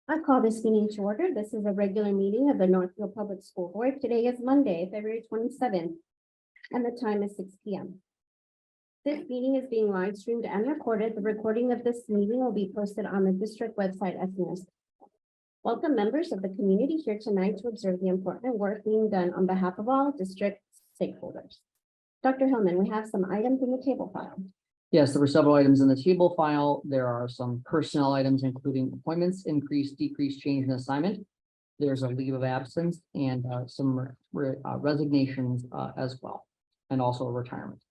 I call this meeting to order. This is a regular meeting of the Northfield Public School Board. Today is Monday, February 27th, and the time is 6 p.m. This meeting is being live streamed and recorded. The recording of this meeting will be posted on the district website as soon as. Welcome members of the community here tonight to observe the important work being done on behalf of all district stakeholders. Dr. Hillman, we have some items in the table file. Yes, there were several items in the table file. There are some personnel items, including appointments, increase, decrease, change in assignment. There's a leave of absence and some resignations as well, and also a retirement.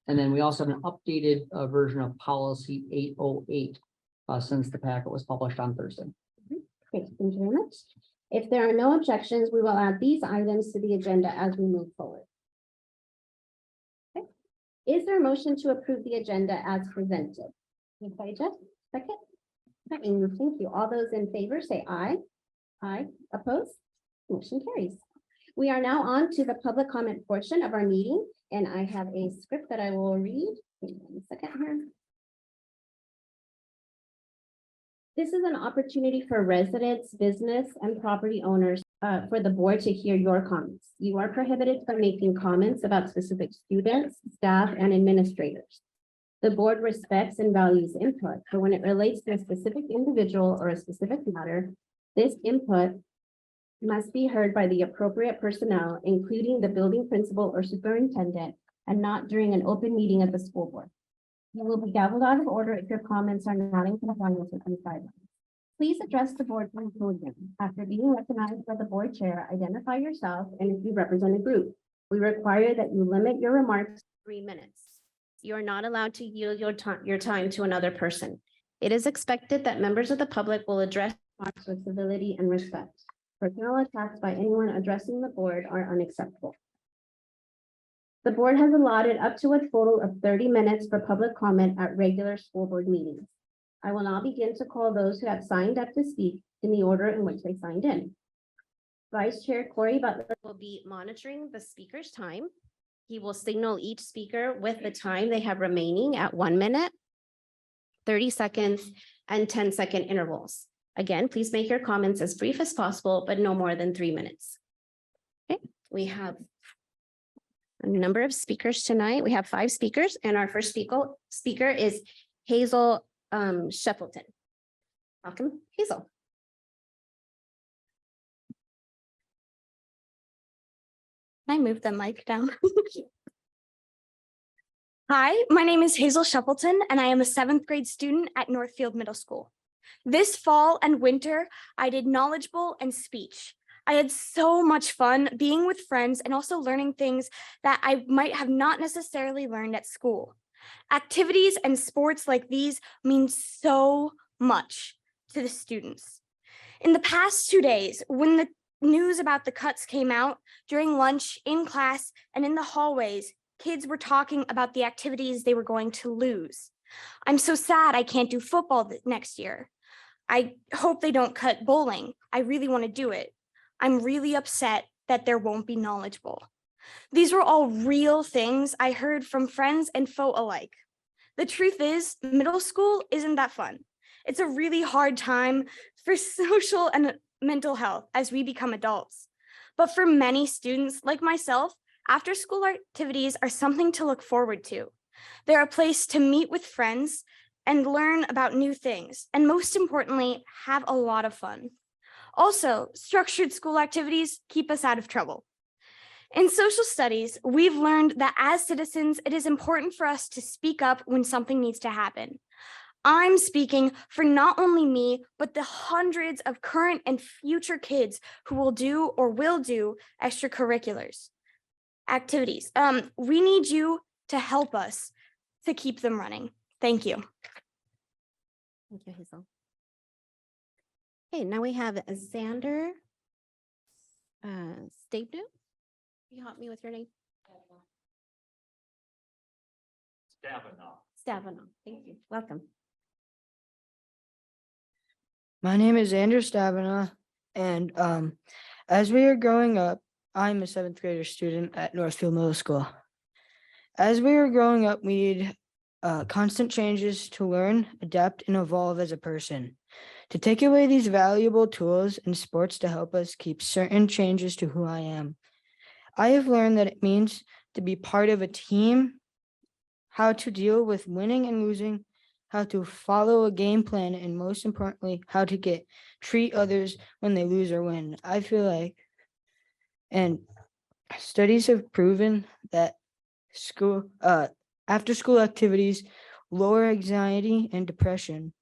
And then we also have an updated version of policy 808 since the packet was published on Thursday. Great, thank you very much. If there are no objections, we will add these items to the agenda as we move forward. Okay. Is there a motion to approve the agenda as presented? Moved by Jeff, second. Second, thank you. All those in favor say aye. Aye. Opposed? Motion carries. We are now on to the public comment portion of our meeting, and I have a script that I will read. Give me 1 second here. This is an opportunity for residents, business, and property owners for the board to hear your comments. You are prohibited from making comments about specific students, staff, and administrators. The board respects and values input, but when it relates to a specific individual or a specific matter, this input must be heard by the appropriate personnel, including the building principal or superintendent, and not during an open meeting of the school board. You will be gavelled out of order if your comments are not in compliance with these guidelines. Please address the board from the podium. After being recognized by the board chair, identify yourself and if you represent a group. We require that you limit your remarks to 3 minutes. You are not allowed to yield your time to another person. It is expected that members of the public will address remarks with civility and respect. Personal attacks by anyone addressing the board are unacceptable. The board has allotted up to a total of 30 minutes for public comment at regular school board meetings. I will now begin to call those who have signed up to speak in the order in which they signed in. Vice Chair Corey Butler will be monitoring the speaker's time. He will signal each speaker with the time they have remaining at 1 minute, 30 seconds, and 10-second intervals. Again, please make your comments as brief as possible, but no more than 3 minutes. Okay, we have a number of speakers tonight. We have 5 speakers, and our first speaker is Hazel Shepelton. Welcome, Hazel. Can I move the mic down? Hi, my name is Hazel Shepelton, and I am a 7th grade student at Northfield Middle School. This fall and winter, I did knowledge bowl and speech. I had so much fun being with friends and also learning things that I might have not necessarily learned at school. Activities and sports like these mean so much to the students. In the past 2 days, when the news about the cuts came out, during lunch, in class, and in the hallways, kids were talking about the activities they were going to lose. I'm so sad I can't do football next year. I hope they don't cut bowling. I really want to do it. I'm really upset that there won't be knowledge bowl. These were all real things I heard from friends and foe alike. The truth is, middle school isn't that fun. It's a really hard time for social and mental health as we become adults. But for many students like myself, after school activities are something to look forward to. They're a place to meet with friends and learn about new things, and most importantly, have a lot of fun. Also, structured school activities keep us out of trouble. In social studies, we've learned that as citizens, it is important for us to speak up when something needs to happen. I'm speaking for not only me, but the hundreds of current and future kids who will do extracurriculars activities. We need you to help us to keep them running. Thank you. Thank you, Hazel. Okay, now we have Xander Stabno. Can you help me with your name? Stavino. Thank you. Welcome. My name is Andrew Stavina, and as we are growing up, I'm a 7th grader student at Northfield Middle School. As we were growing up, we need constant changes to learn, adapt, and evolve as a person. to take away these valuable tools in sports to help us keep certain changes to who I am. I have learned that it means to be part of a team, how to deal with winning and losing, how to follow a game plan, and most importantly, how to treat others when they lose or win. I feel like, and studies have proven that after school activities lower anxiety and depression,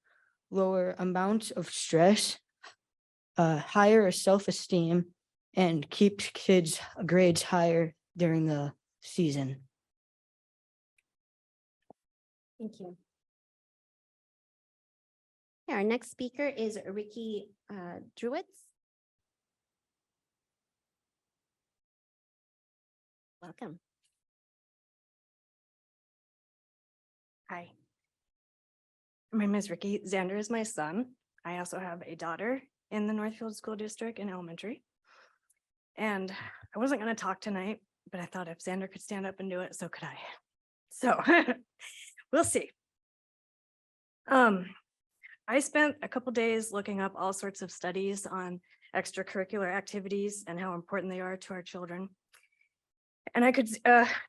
lower amounts of stress, higher self-esteem, and keeps kids' grades higher during the season. Thank you. Our next speaker is Ricky Drewitz. Welcome. Hi. My name is Ricky. Xander is my son. I also have a daughter in the Northfield School District in elementary. And I wasn't going to talk tonight, but I thought if Xander could stand up and do it, so could I. So we'll see. I spent a couple days looking up all sorts of studies on extracurricular activities and how important they are to our children. And I could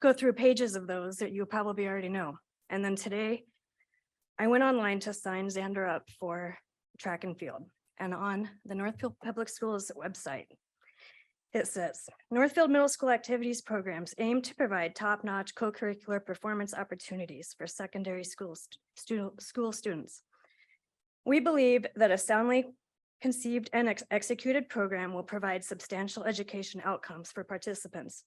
go through pages of those that you probably already know. And then today, I went online to sign Xander up for track and field. And on the Northfield Public Schools website, it says, Northfield Middle School activities programs aim to provide top-notch co-curricular performance opportunities for secondary school students. We believe that a soundly conceived and executed program will provide substantial education outcomes for participants.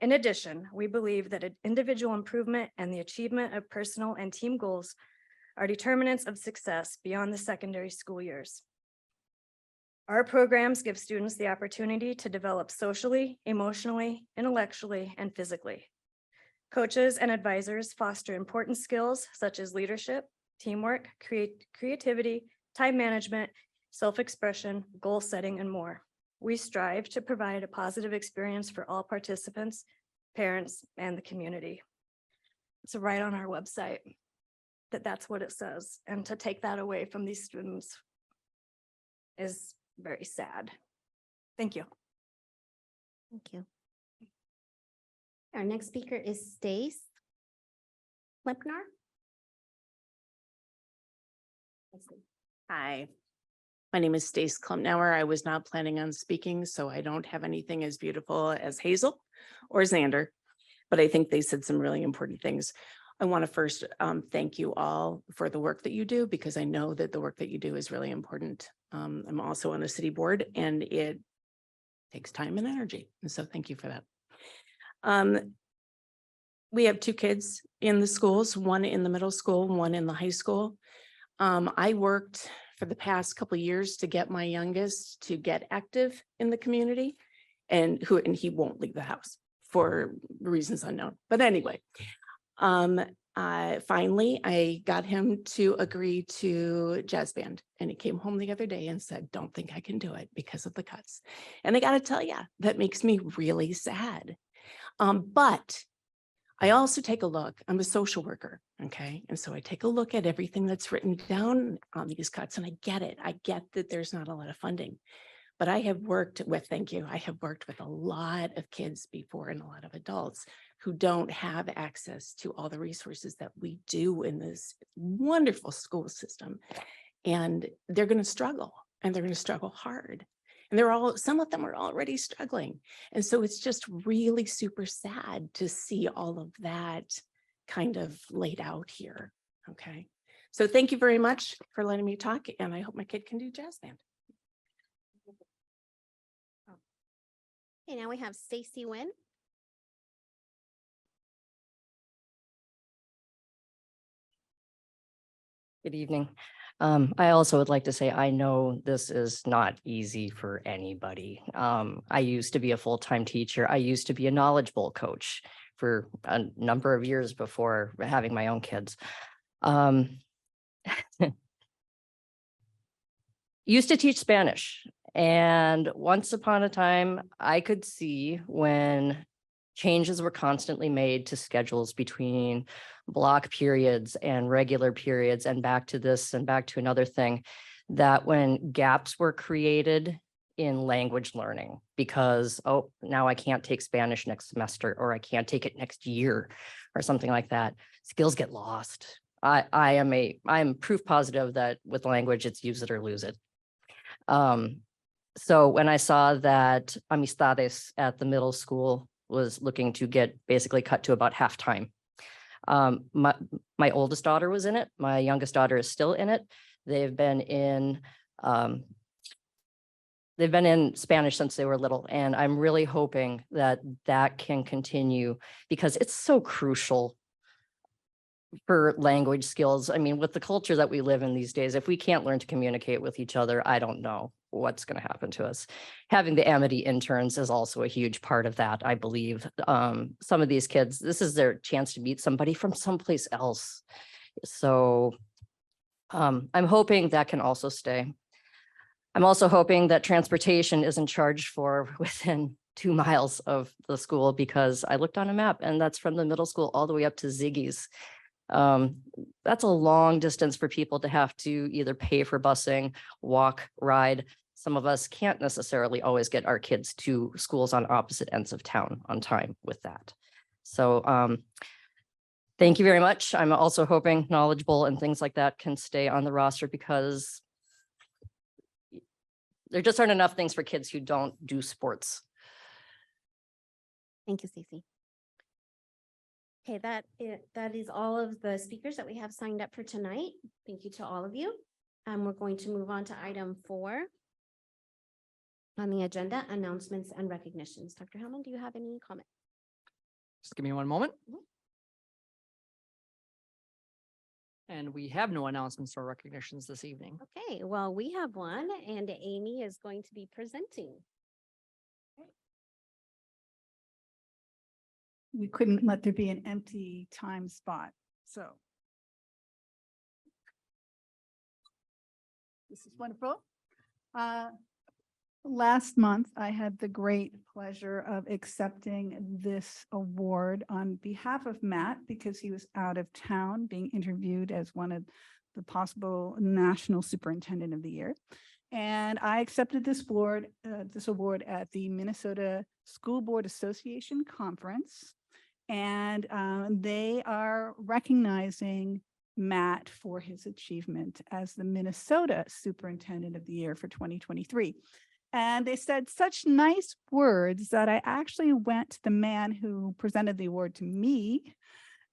In addition, we believe that an individual improvement and the achievement of personal and team goals are determinants of success beyond the secondary school years. Our programs give students the opportunity to develop socially, emotionally, intellectually, and physically. Coaches and advisors foster important skills such as leadership, teamwork, creativity, time management, self-expression, goal setting, and more. We strive to provide a positive experience for all participants, parents, and the community. It's right on our website that's what it says. And to take that away from these students is very sad. Thank you. Thank you. Our next speaker is Stace Klepnar. Hi, my name is Stace Klumnauer. I was not planning on speaking, so I don't have anything as beautiful as Hazel or Xander, but I think they said some really important things. I want to first thank you all for the work that you do, because I know that the work that you do is really important. I'm also on the city board, and it takes time and energy. And so thank you for that. We have two kids in the schools, one in the middle school, one in the high school. I worked for the past couple of years to get my youngest to get active in the community, and he won't leave the house for reasons unknown. But anyway, finally, I got him to agree to jazz band, and he came home the other day and said, don't think I can do it because of the cuts. And I got to tell you, that makes me really sad. But I also take a look, I'm a social worker, okay? And so I take a look at everything that's written down on these cuts, and I get it. I get that there's not a lot of funding, but I have worked with, thank you, I have worked with a lot of kids before and a lot of adults who don't have access to all the resources that we do in this wonderful school system. And they're going to struggle, and they're going to struggle hard. And some of them are already struggling. And so it's just really super sad to see all of that kind of laid out here. Okay. So thank you very much for letting me talk, and I hope my kid can do jazz band. Okay, now we have Stacy Wynn. Good evening. I also would like to say, I know this is not easy for anybody. I used to be a full-time teacher. I used to be a Knowledge Bowl coach for a number of years before having my own kids. Used to teach Spanish. And once upon a time, I could see when changes were constantly made to schedules between block periods and regular periods and back to this and back to another thing, that when gaps were created in language learning, because, oh, now I can't take Spanish next semester, or I can't take it next year, or something like that, skills get lost. I am proof positive that with language, it's use it or lose it. So when I saw that Amistades at the middle school was looking to get basically cut to about halftime, my oldest daughter was in it. My youngest daughter is still in it. They've been in Spanish since they were little, and I'm really hoping that that can continue because it's so crucial for language skills. I mean, with the culture that we live in these days, if we can't learn to communicate with each other, I don't know what's going to happen to us. Having the Amity interns is also a huge part of that, I believe. Some of these kids, this is their chance to meet somebody from someplace else. So I'm hoping that can also stay. I'm also hoping that transportation isn't charged for within 2 miles of the school, because I looked on a map and that's from the middle school all the way up to Ziggy's. That's a long distance for people to have to either pay for busing, walk, ride. Some of us can't necessarily always get our kids to schools on opposite ends of town on time with that. So thank you very much. I'm also hoping knowledgeable and things like that can stay on the roster, because there just aren't enough things for kids who don't do sports. Thank you, Stacey. Okay, that is all of the speakers that we have signed up for tonight. Thank you to all of you. We're going to move on to item 4 on the agenda, announcements and recognitions. Dr. Hellman, do you have any comment? Just give me one moment. And we have no announcements or recognitions this evening. Okay, well, we have one, and Amy is going to be presenting. We couldn't let there be an empty time spot, so. This is wonderful. Last month, I had the great pleasure of accepting this award on behalf of Matt, because he was out of town being interviewed as one of the possible National Superintendent of the Year. And I accepted this award at the Minnesota School Board Association Conference. And they are recognizing Matt for his achievement as the Minnesota Superintendent of the Year for 2023. And they said such nice words that I actually went to the man who presented the award to me,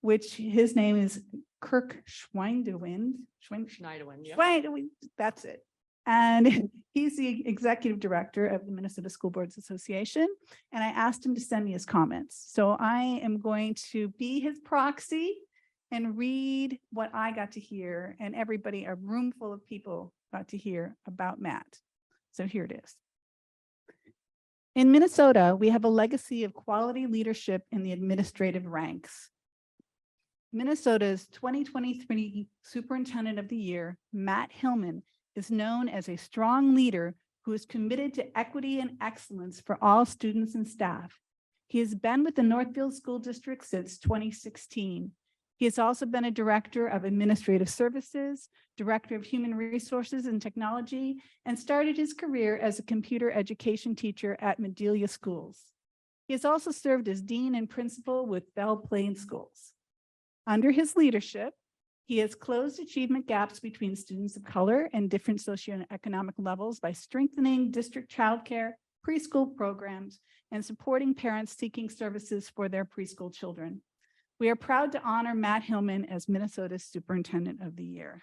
which his name is Kirk Schweindewind. Schneiderwin, yeah. Schweindewind, that's it. And he's the executive director of the Minnesota School Boards Association. And I asked him to send me his comments. So I am going to be his proxy and read what I got to hear, and everybody, a room full of people, got to hear about Matt. So here it is. In Minnesota, we have a legacy of quality leadership in the administrative ranks. Minnesota's 2023 Superintendent of the Year, Matt Hillman, is known as a strong leader who is committed to equity and excellence for all students and staff. He has been with the Northfield School District since 2016. He has also been a director of administrative services, director of human resources and technology, and started his career as a computer education teacher at Medelia Schools. He has also served as dean and principal with Belle Plaine Schools. Under his leadership, he has closed achievement gaps between students of color and different socioeconomic levels by strengthening district childcare, preschool programs, and supporting parents seeking services for their preschool children. We are proud to honor Matt Hillman as Minnesota's Superintendent of the Year.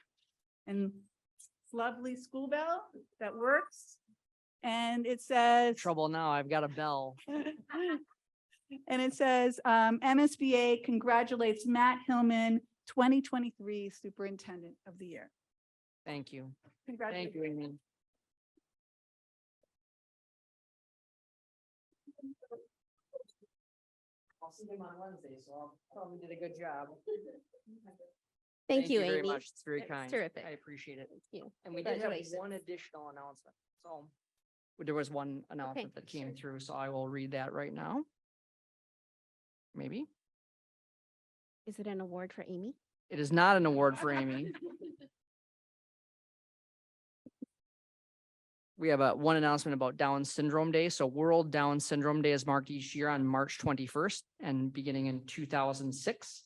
And it's lovely school bell that works. And it says, Trouble now, I've got a bell. and it says, MSBA congratulates Matt Hillman, 2023 Superintendent of the Year. Thank you. Congratulations. Thank you, Amy. I'll see him on Wednesday, so I'll probably did a good job. Thank you, very Amy. much. It's very It's kind. terrific. I appreciate it. Thank you. And we did have Congratulations. one additional announcement. So there was one announcement that came through, so I will read that right now. Maybe. Is it an award for Amy? It is not an award for Amy. we have one announcement about Down Syndrome Day. So World Down Syndrome Day is marked each year on March 21st, and beginning in 2006.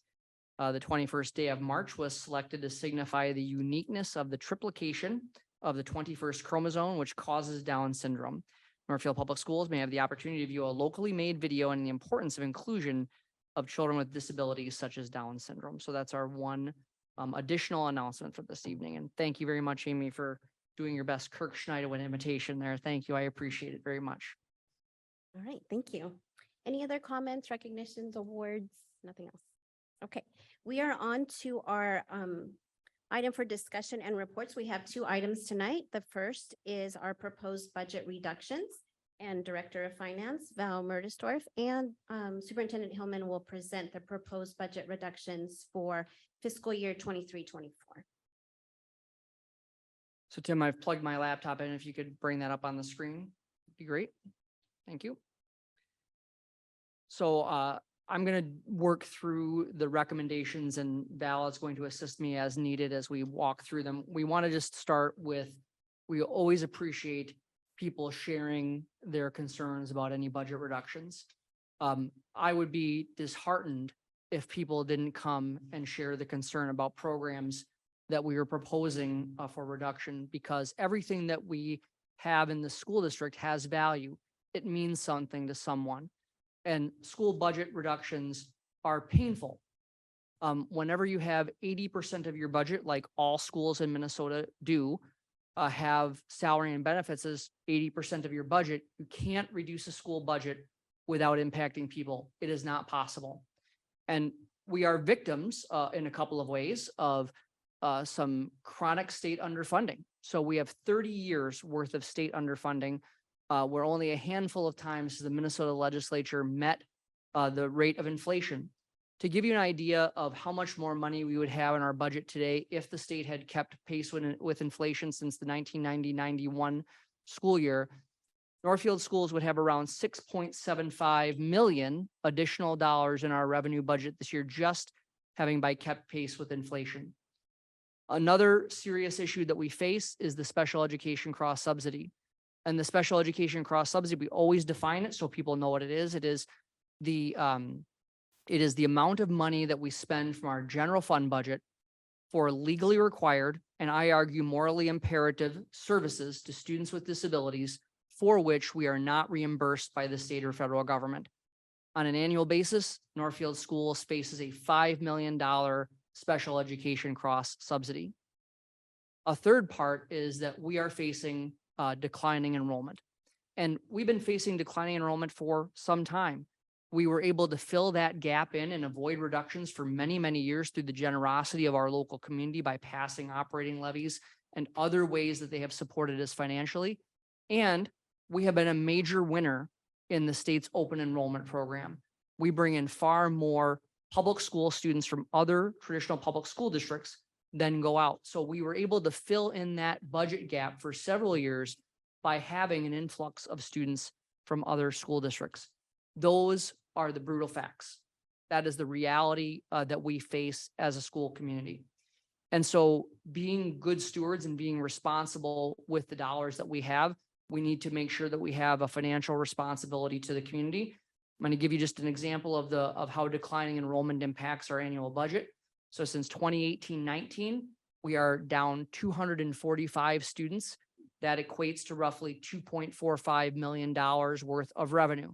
The 21st day of March was selected to signify the uniqueness of the triplication of the 21st chromosome, which causes Down syndrome. Northfield Public Schools may have the opportunity to view a locally made video on the importance of inclusion of children with disabilities such as Down syndrome. So that's our one additional announcement for this evening. And thank you very much, Amy, for doing your best Kirk Schneiderwin imitation there. Thank you. I appreciate it very much. All right, thank you. Any other comments, recognitions, awards? Nothing else? Okay, we are on to our item for discussion and reports. We have two items tonight. The first is our proposed budget reductions, and Director of Finance, Val Murdesdorf, and Superintendent Hillman will present the proposed budget reductions for fiscal year 23-24. So Tim, I've plugged my laptop in. If you could bring that up on the screen, it'd be great. Thank you. So I'm going to work through the recommendations, and Val is going to assist me as needed as we walk through them. We want to just start with, we always appreciate people sharing their concerns about any budget reductions. I would be disheartened if people didn't come and share the concern about programs that we were proposing for reduction, because everything that we have in the school district has value. It means something to someone. And school budget reductions are painful. Whenever you have 80% of your budget, like all schools in Minnesota do, have salary and benefits as 80% of your budget, you can't reduce a school budget without impacting people. It is not possible. And we are victims in a couple of ways of some chronic state underfunding. So we have 30 years worth of state underfunding, where only a handful of times the Minnesota legislature met the rate of inflation. To give you an idea of how much more money we would have in our budget today if the state had kept pace with inflation since the 1990-91 school year, Northfield schools would have around 6.75 million additional dollars in our revenue budget this year, just having by kept pace with inflation. Another serious issue that we face is the special education cross subsidy. And the special education cross subsidy, we always define it so people know what it is. It is the amount of money that we spend from our general fund budget for legally required, and I argue morally imperative, services to students with disabilities for which we are not reimbursed by the state or federal government. On an annual basis, Northfield Schools faces a $5 million special education cross subsidy. A third part is that we are facing declining enrollment. And we've been facing declining enrollment for some time. We were able to fill that gap in and avoid reductions for many, many years through the generosity of our local community by passing operating levies and other ways that they have supported us financially. And we have been a major winner in the state's open enrollment program. We bring in far more public school students from other traditional public school districts than go out. So we were able to fill in that budget gap for several years by having an influx of students from other school districts. Those are the brutal facts. That is the reality that we face as a school community. And so being good stewards and being responsible with the dollars that we have, we need to make sure that we have a financial responsibility to the community. I'm going to give you just an example of how declining enrollment impacts our annual budget. So since 2018-19, we are down 245 students. That equates to roughly $2.45 million worth of revenue.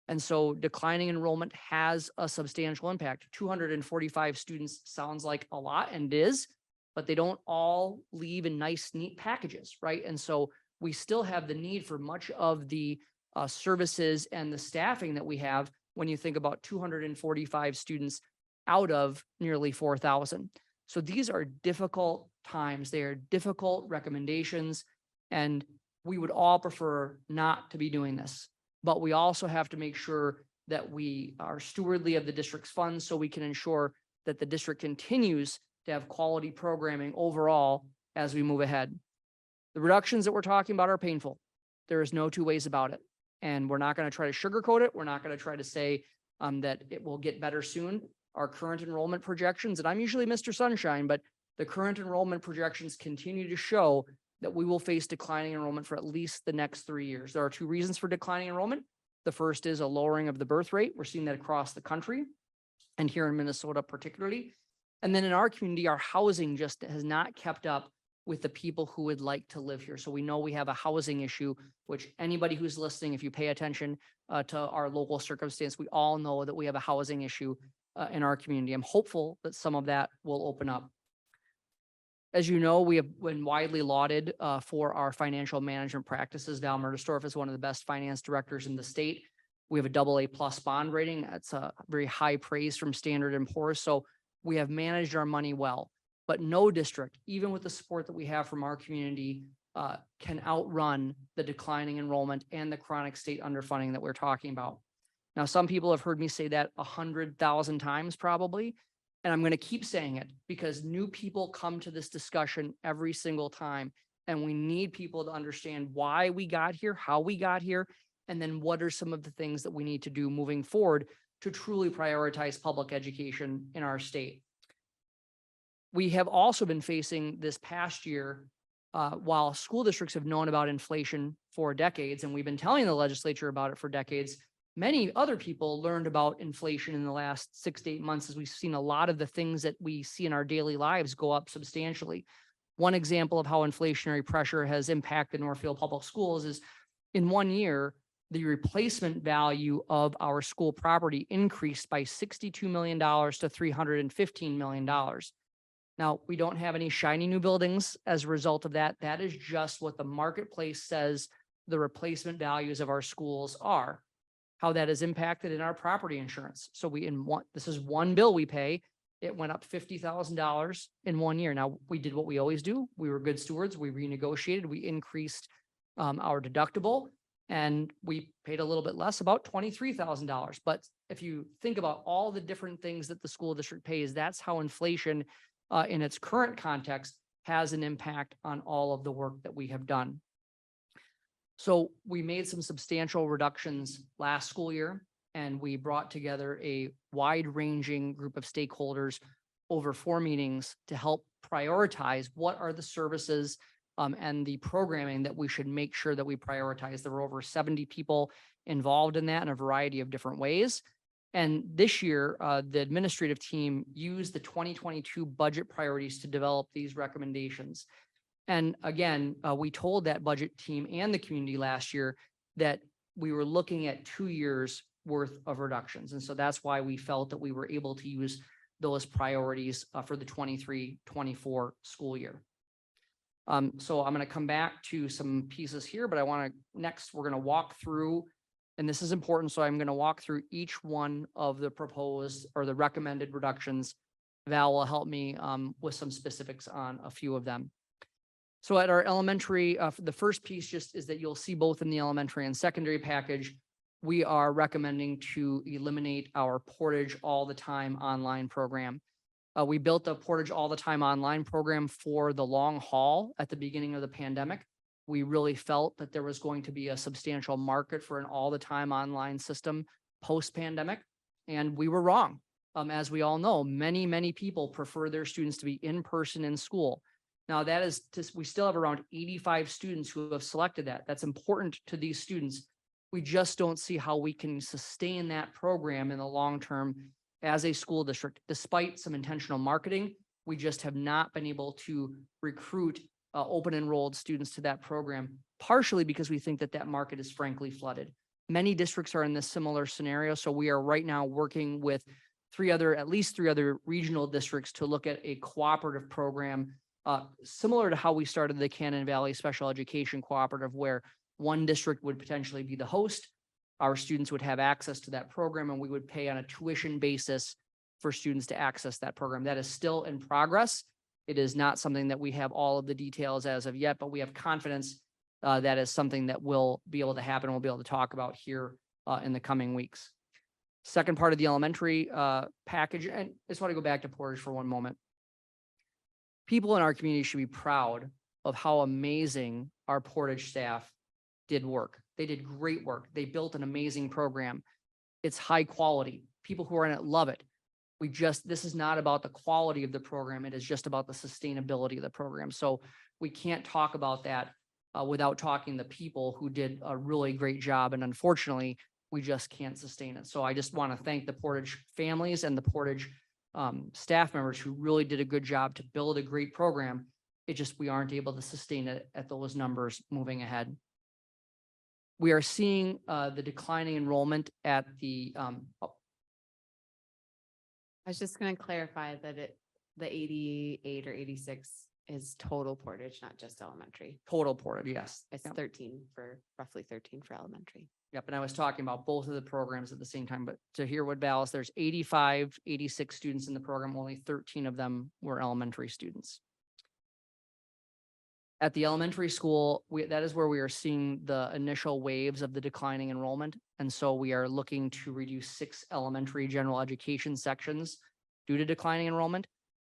And so declining enrollment has a substantial impact. 245 students sounds like a lot, and it is, but they don't all leave in nice, neat packages, right? And so we still have the need for much of the services and the staffing that we have when you think about 245 students out of nearly 4,000. So these are difficult times. They are difficult recommendations, and we would all prefer not to be doing this. But we also have to make sure that we are stewardly of the district's funds so we can ensure that the district continues to have quality programming overall as we move ahead. The reductions that we're talking about are painful. There is no two ways about it. And we're not going to try to sugarcoat it. We're not going to try to say that it will get better soon. Our current enrollment projections, and I'm usually Mr. Sunshine, but the current enrollment projections continue to show that we will face declining enrollment for at least the next 3 years. There are 2 reasons for declining enrollment. The first is a lowering of the birth rate. We're seeing that across the country and here in Minnesota particularly. And then in our community, our housing just has not kept up with the people who would like to live here. So we know we have a housing issue, which anybody who's listening, if you pay attention to our local circumstance, we all know that we have a housing issue in our community. I'm hopeful that some of that will open up. As you know, we have been widely lauded for our financial management practices. Val Murderstorff is one of the best finance directors in the state. We have a AA+ bond rating. That's a very high praise from Standard & Poor's. So we have managed our money well, but no district, even with the support that we have from our community, can outrun the declining enrollment and the chronic state underfunding that we're talking about. Now, some people have heard me say that 100,000 times probably, and I'm going to keep saying it because new people come to this discussion every single time, and we need people to understand why we got here, how we got here, and then what are some of the things that we need to do moving forward to truly prioritize public education in our state. We have also been facing this past year, while school districts have known about inflation for decades, and we've been telling the legislature about it for decades, many other people learned about inflation in the last 6 to 8 months as we've seen a lot of the things that we see in our daily lives go up substantially. One example of how inflationary pressure has impacted Northfield Public Schools is in 1 year, the replacement value of our school property increased by $62 million to $315 million. Now, we don't have any shiny new buildings as a result of that. That is just what the marketplace says the replacement values of our schools are. How that is impacted in our property insurance. So this is one bill we pay. It went up $50,000 in 1 year. Now, we did what we always do. We were good stewards. We renegotiated. We increased our deductible, and we paid a little bit less, about $23,000. But if you think about all the different things that the school district pays, that's how inflation in its current context has an impact on all of the work that we have done. So we made some substantial reductions last school year, and we brought together a wide-ranging group of stakeholders over 4 meetings to help prioritize what are the services and the programming that we should make sure that we prioritize. There were over 70 people involved in that in a variety of different ways. And this year, the administrative team used the 2022 budget priorities to develop these recommendations. And again, we told that budget team and the community last year that we were looking at 2 years worth of reductions. And so that's why we felt that we were able to use those priorities for the 23-24 school year. So I'm going to come back to some pieces here, but next we're going to walk through, and this is important. So I'm going to walk through each one of the proposed or the recommended reductions. Val will help me with some specifics on a few of them. So at our elementary, the first piece just is that you'll see both in the elementary and secondary package, we are recommending to eliminate our Portage All the Time online program. We built a Portage All the Time online program for the long haul at the beginning of the pandemic. We really felt that there was going to be a substantial market for an all the time online system post-pandemic, and we were wrong. As we all know, many people prefer their students to be in person in school. Now that is just, we still have around 85 students who have selected that. That's important to these students. We just don't see how we can sustain that program in the long term as a school district. Despite some intentional marketing, we just have not been able to recruit open enrolled students to that program, partially because we think that that market is frankly flooded. Many districts are in this similar scenario. So we are right now working with at least three other regional districts to look at a cooperative program similar to how we started the Cannon Valley Special Education Cooperative, where one district would potentially be the host. Our students would have access to that program, and we would pay on a tuition basis for students to access that program. That is still in progress. It is not something that we have all of the details as of yet, but we have confidence that is something that will be able to happen. We'll be able to talk about here in the coming weeks. Second part of the elementary package, and I just want to go back to Portage for one moment. People in our community should be proud of how amazing our Portage staff did work. They did great work. They built an amazing program. It's high quality. People who are in it love it. this is not about the quality of the program. It is just about the sustainability of the program. So we can't talk about that without talking to people who did a really great job. And unfortunately, we just can't sustain it. So I just want to thank the Portage families and the Portage staff members who really did a good job to build a great program. It just, we aren't able to sustain it at those numbers moving ahead. We are seeing the declining enrollment at the I was just gonna clarify that the 88 or 86 is total Portage, not just elementary. total Portage, yes. It's Yep. 13 for, roughly 13 for elementary. Yep, and I was talking about both of the programs at the same time, but to hear what Val, there's 85, 86 students in the program, only 13 of them were elementary students. At the elementary school, that is where we are seeing the initial waves of the declining enrollment. And so we are looking to reduce 6 elementary general education sections due to declining enrollment.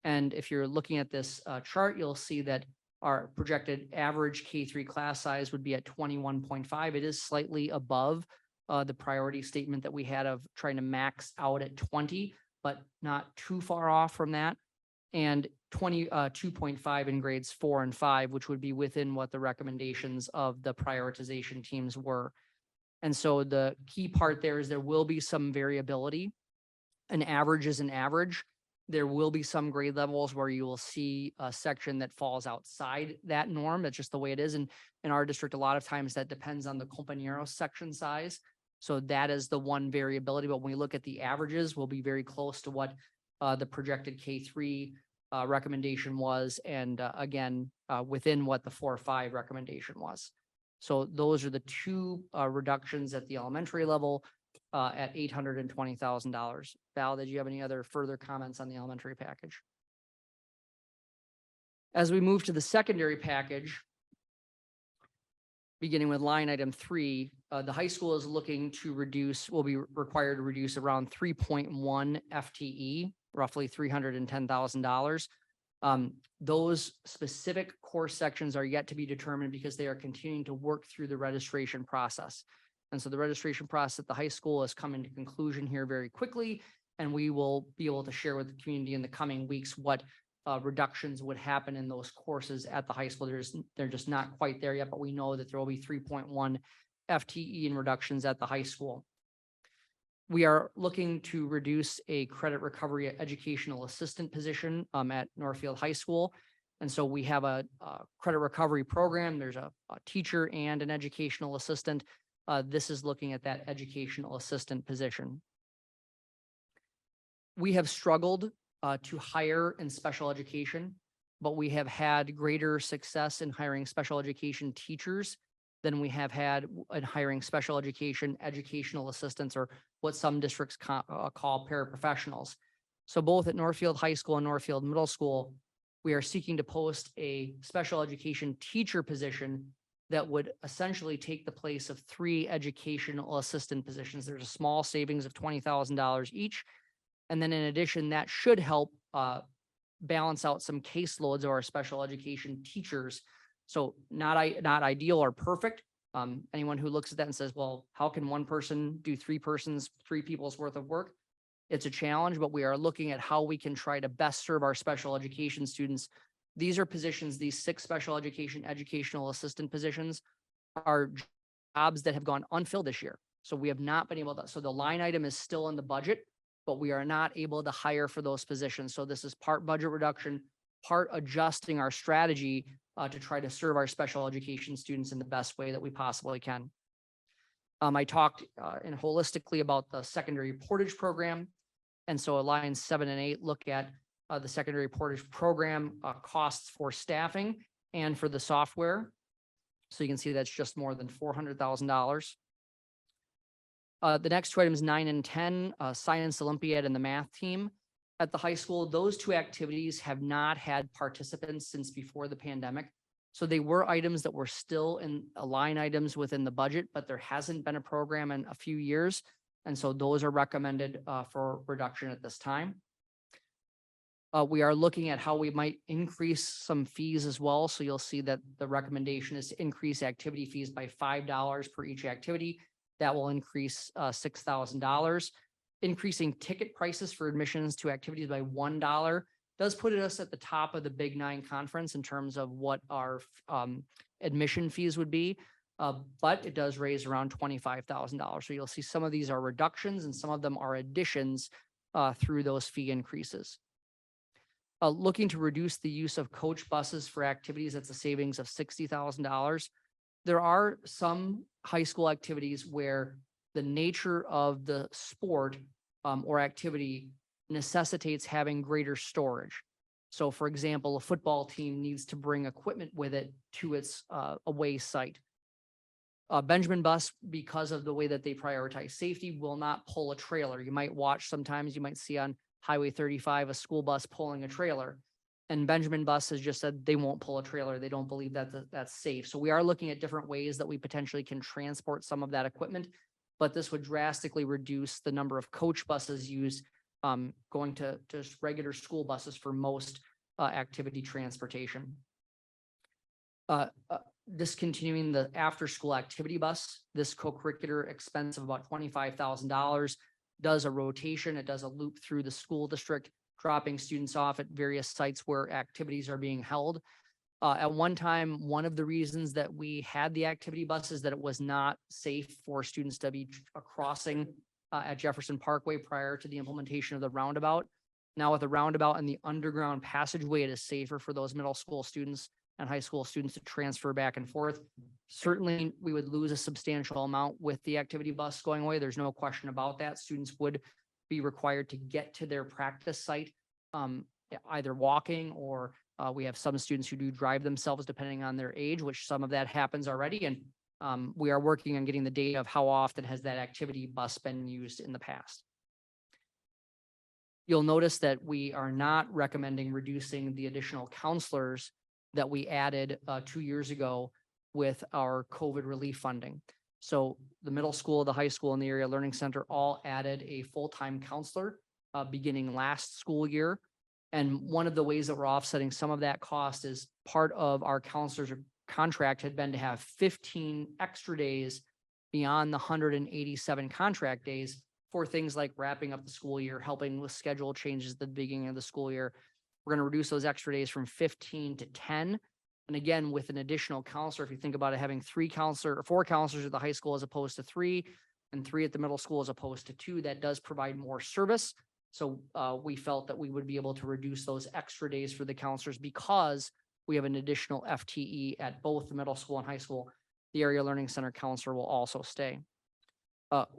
And if you're looking at this chart, you'll see that our projected average K-3 class size would be at 21.5. It is slightly above the priority statement that we had of trying to max out at 20, but not too far off from that. And 22.5 in grades 4 and 5, which would be within what the recommendations of the prioritization teams were. And so the key part there is there will be some variability. An average is an average. There will be some grade levels where you will see a section that falls outside that norm. That's just the way it is. And in our district, a lot of times that depends on the compañero section size. So that is the one variability. But when we look at the averages, we'll be very close to what the projected K-3 recommendation was. And again, within what the 4-5 recommendation was. So those are the two reductions at the elementary level at $820,000. Val, did you have any other further comments on the elementary package? As we move to the secondary package, beginning with line item 3, the high school is looking to reduce, will be required to reduce around 3.1 FTE, roughly $310,000. Those specific course sections are yet to be determined because they are continuing to work through the registration process. And so the registration process at the high school is coming to conclusion here very quickly, and we will be able to share with the community in the coming weeks what reductions would happen in those courses at the high school. They're just not quite there yet, but we know that there will be 3.1 FTE in reductions at the high school. We are looking to reduce a credit recovery educational assistant position at Northfield High School. And so we have a credit recovery program. There's a teacher and an educational assistant. This is looking at that educational assistant position. We have struggled to hire in special education, but we have had greater success in hiring special education teachers than we have had in hiring special education educational assistants, or what some districts call paraprofessionals. So both at Northfield High School and Northfield Middle School, we are seeking to post a special education teacher position that would essentially take the place of 3 educational assistant positions. There's a small savings of $20,000 each. And then in addition, that should help balance out some caseloads of our special education teachers. So not ideal or perfect. Anyone who looks at that and says, well, how can one person do 3 people's worth of work? It's a challenge, but we are looking at how we can try to best serve our special education students. These are positions, these 6 special education educational assistant positions are jobs that have gone unfilled this year. So we have not been able to, so the line item is still in the budget, but we are not able to hire for those positions. So this is part budget reduction, part adjusting our strategy to try to serve our special education students in the best way that we possibly can. I talked holistically about the secondary portage program. And so lines 7 and 8 look at the secondary portage program costs for staffing and for the software. So you can see that's just more than $400,000. The next 2 items, 9 and 10, Science Olympiad and the math team at the high school. Those 2 activities have not had participants since before the pandemic. So they were items that were still in line items within the budget, but there hasn't been a program in a few years. And so those are recommended for reduction at this time. We are looking at how we might increase some fees as well. So you'll see that the recommendation is to increase activity fees by $5 per each activity. That will increase $6,000. increasing ticket prices for admissions to activities by $1 does put us at the top of the Big Nine conference in terms of what our admission fees would be. But it does raise around $25,000. So you'll see some of these are reductions and some of them are additions through those fee increases. Looking to reduce the use of coach buses for activities, that's a savings of $60,000. There are some high school activities where the nature of the sport or activity necessitates having greater storage. So for example, a football team needs to bring equipment with it to its away site. Benjamin Bus, because of the way that they prioritize safety, will not pull a trailer. You might watch sometimes, you might see on Highway 35, a school bus pulling a trailer. And Benjamin Bus has just said they won't pull a trailer. They don't believe that that's safe. So we are looking at different ways that we potentially can transport some of that equipment, but this would drastically reduce the number of coach buses used going to just regular school buses for most activity transportation. Discontinuing the after-school activity bus, this co-curricular expense of about $25,000 does a rotation. It does a loop through the school district, dropping students off at various sites where activities are being held. At one time, one of the reasons that we had the activity bus is that it was not safe for students to be crossing at Jefferson Parkway prior to the implementation of the roundabout. Now with the roundabout and the underground passageway, it is safer for those middle school students and high school students to transfer back and forth. Certainly, we would lose a substantial amount with the activity bus going away. There's no question about that. Students would be required to get to their practice site, either walking or we have some students who do drive themselves depending on their age, which some of that happens already. And we are working on getting the data of how often has that activity bus been used in the past. You'll notice that we are not recommending reducing the additional counselors that we added 2 years ago with our COVID relief funding. So the middle school, the high school, and the area learning center all added a full-time counselor beginning last school year. And one of the ways that we're offsetting some of that cost is part of our counselors contract had been to have 15 extra days beyond the 187 contract days for things like wrapping up the school year, helping with schedule changes at the beginning of the school year. We're going to reduce those extra days from 15 to 10. And again, with an additional counselor, if you think about it, having 4 counselors at the high school as opposed to 3, and 3 at the middle school as opposed to 2, that does provide more service. So we felt that we would be able to reduce those extra days for the counselors because we have an additional FTE at both the middle school and high school. The area learning center counselor will also stay.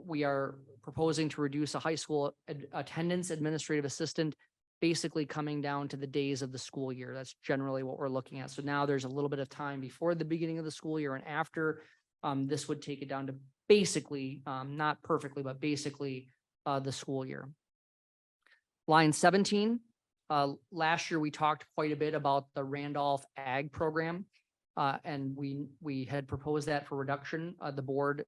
We are proposing to reduce a high school attendance administrative assistant, basically coming down to the days of the school year. That's generally what we're looking at. So now there's a little bit of time before the beginning of the school year and after. This would take it down to basically, not perfectly, but basically the school year. Line 17, last year we talked quite a bit about the Randolph Ag program. And we had proposed that for reduction. The board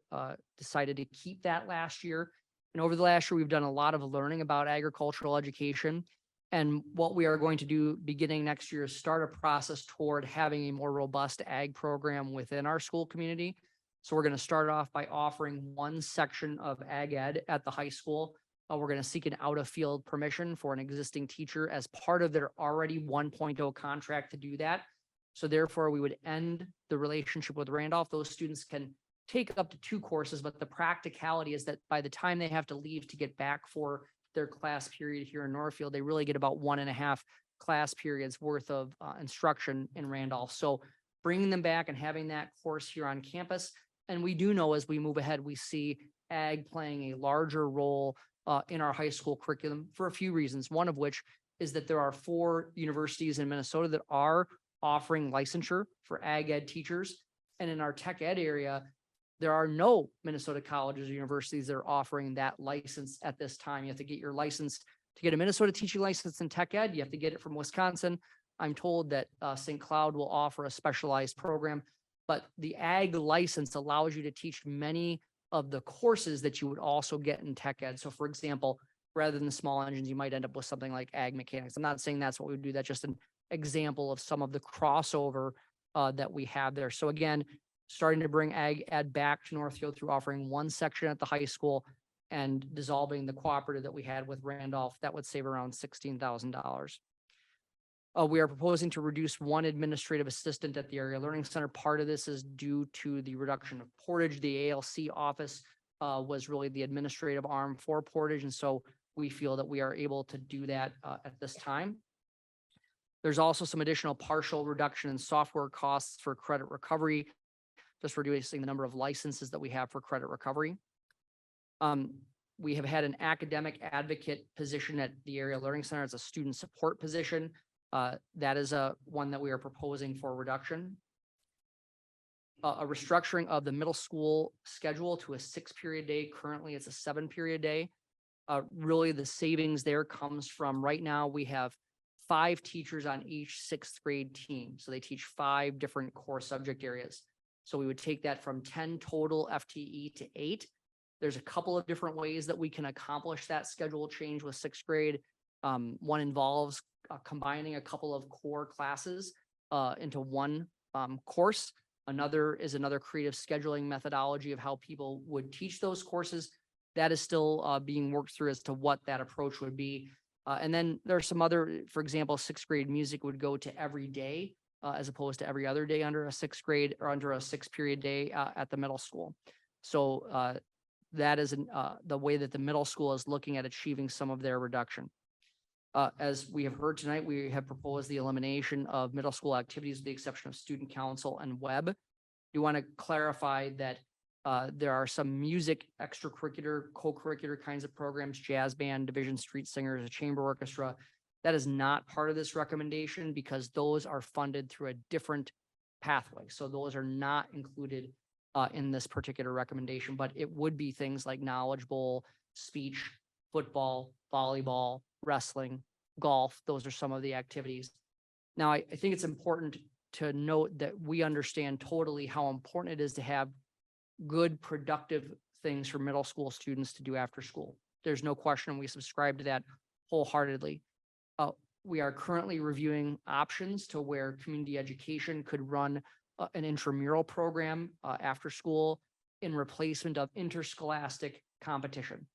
decided to keep that last year. And over the last year, we've done a lot of learning about agricultural education. And what we are going to do beginning next year is start a process toward having a more robust ag program within our school community. So we're going to start off by offering one section of ag ed at the high school. We're going to seek an out of field permission for an existing teacher as part of their already 1.0 contract to do that. So therefore, we would end the relationship with Randolph. Those students can take up to 2 courses, but the practicality is that by the time they have to leave to get back for their class period here in Northfield, they really get about 1.5 class periods worth of instruction in Randolph. So bringing them back and having that course here on campus. And we do know as we move ahead, we see ag playing a larger role in our high school curriculum for a few reasons. One of which is that there are 4 universities in Minnesota that are offering licensure for ag ed teachers. And in our tech ed area, there are no Minnesota colleges or universities that are offering that license at this time. You have to get your license to get a Minnesota teaching license in tech ed. You have to get it from Wisconsin. I'm told that St. Cloud will offer a specialized program, but the ag license allows you to teach many of the courses that you would also get in tech ed. So for example, rather than the small engines, you might end up with something like ag mechanics. I'm not saying that's what we would do. That's just an example of some of the crossover that we have there. So again, starting to bring ag ed back to Northfield through offering one section at the high school, and dissolving the cooperative that we had with Randolph, that would save around $16,000. We are proposing to reduce one administrative assistant at the Area Learning Center. Part of this is due to the reduction of Portage. The ALC office was really the administrative arm for Portage, and so we feel that we are able to do that at this time. There's also some additional partial reduction in software costs for credit recovery, just reducing the number of licenses that we have for credit recovery. We have had an academic advocate position at the Area Learning Center as a student support position. That is one that we are proposing for reduction. A restructuring of the middle school schedule to a 6-period day. Currently, it's a 7-period day. Really, the savings there comes from right now we have 5 teachers on each 6th grade team. So they teach 5 different core subject areas. So we would take that from 10 total FTE to 8. There's a couple of different ways that we can accomplish that schedule change with 6th grade. One involves combining a couple of core classes into one course. Another is another creative scheduling methodology of how people would teach those courses. That is still being worked through as to what that approach would be. And then there's some other, for example, 6th grade music would go to every day as opposed to every other day under a 6th grade or under a 6-period day at the middle school. So that is the way that the middle school is looking at achieving some of their reduction. As we have heard tonight, we have proposed the elimination of middle school activities with the exception of student council and web. You want to clarify that there are some music extracurricular, co-curricular kinds of programs, jazz band, division street singers, a chamber orchestra. That is not part of this recommendation because those are funded through a different pathway. So those are not included in this particular recommendation, but it would be things like Knowledge Bowl, speech, football, volleyball, wrestling, golf. Those are some of the activities. Now, I think it's important to note that we understand totally how important it is to have good, productive things for middle school students to do after school. There's no question we subscribe to that wholeheartedly. We are currently reviewing options to where community education could run an intramural program after school in replacement of interscholastic competition.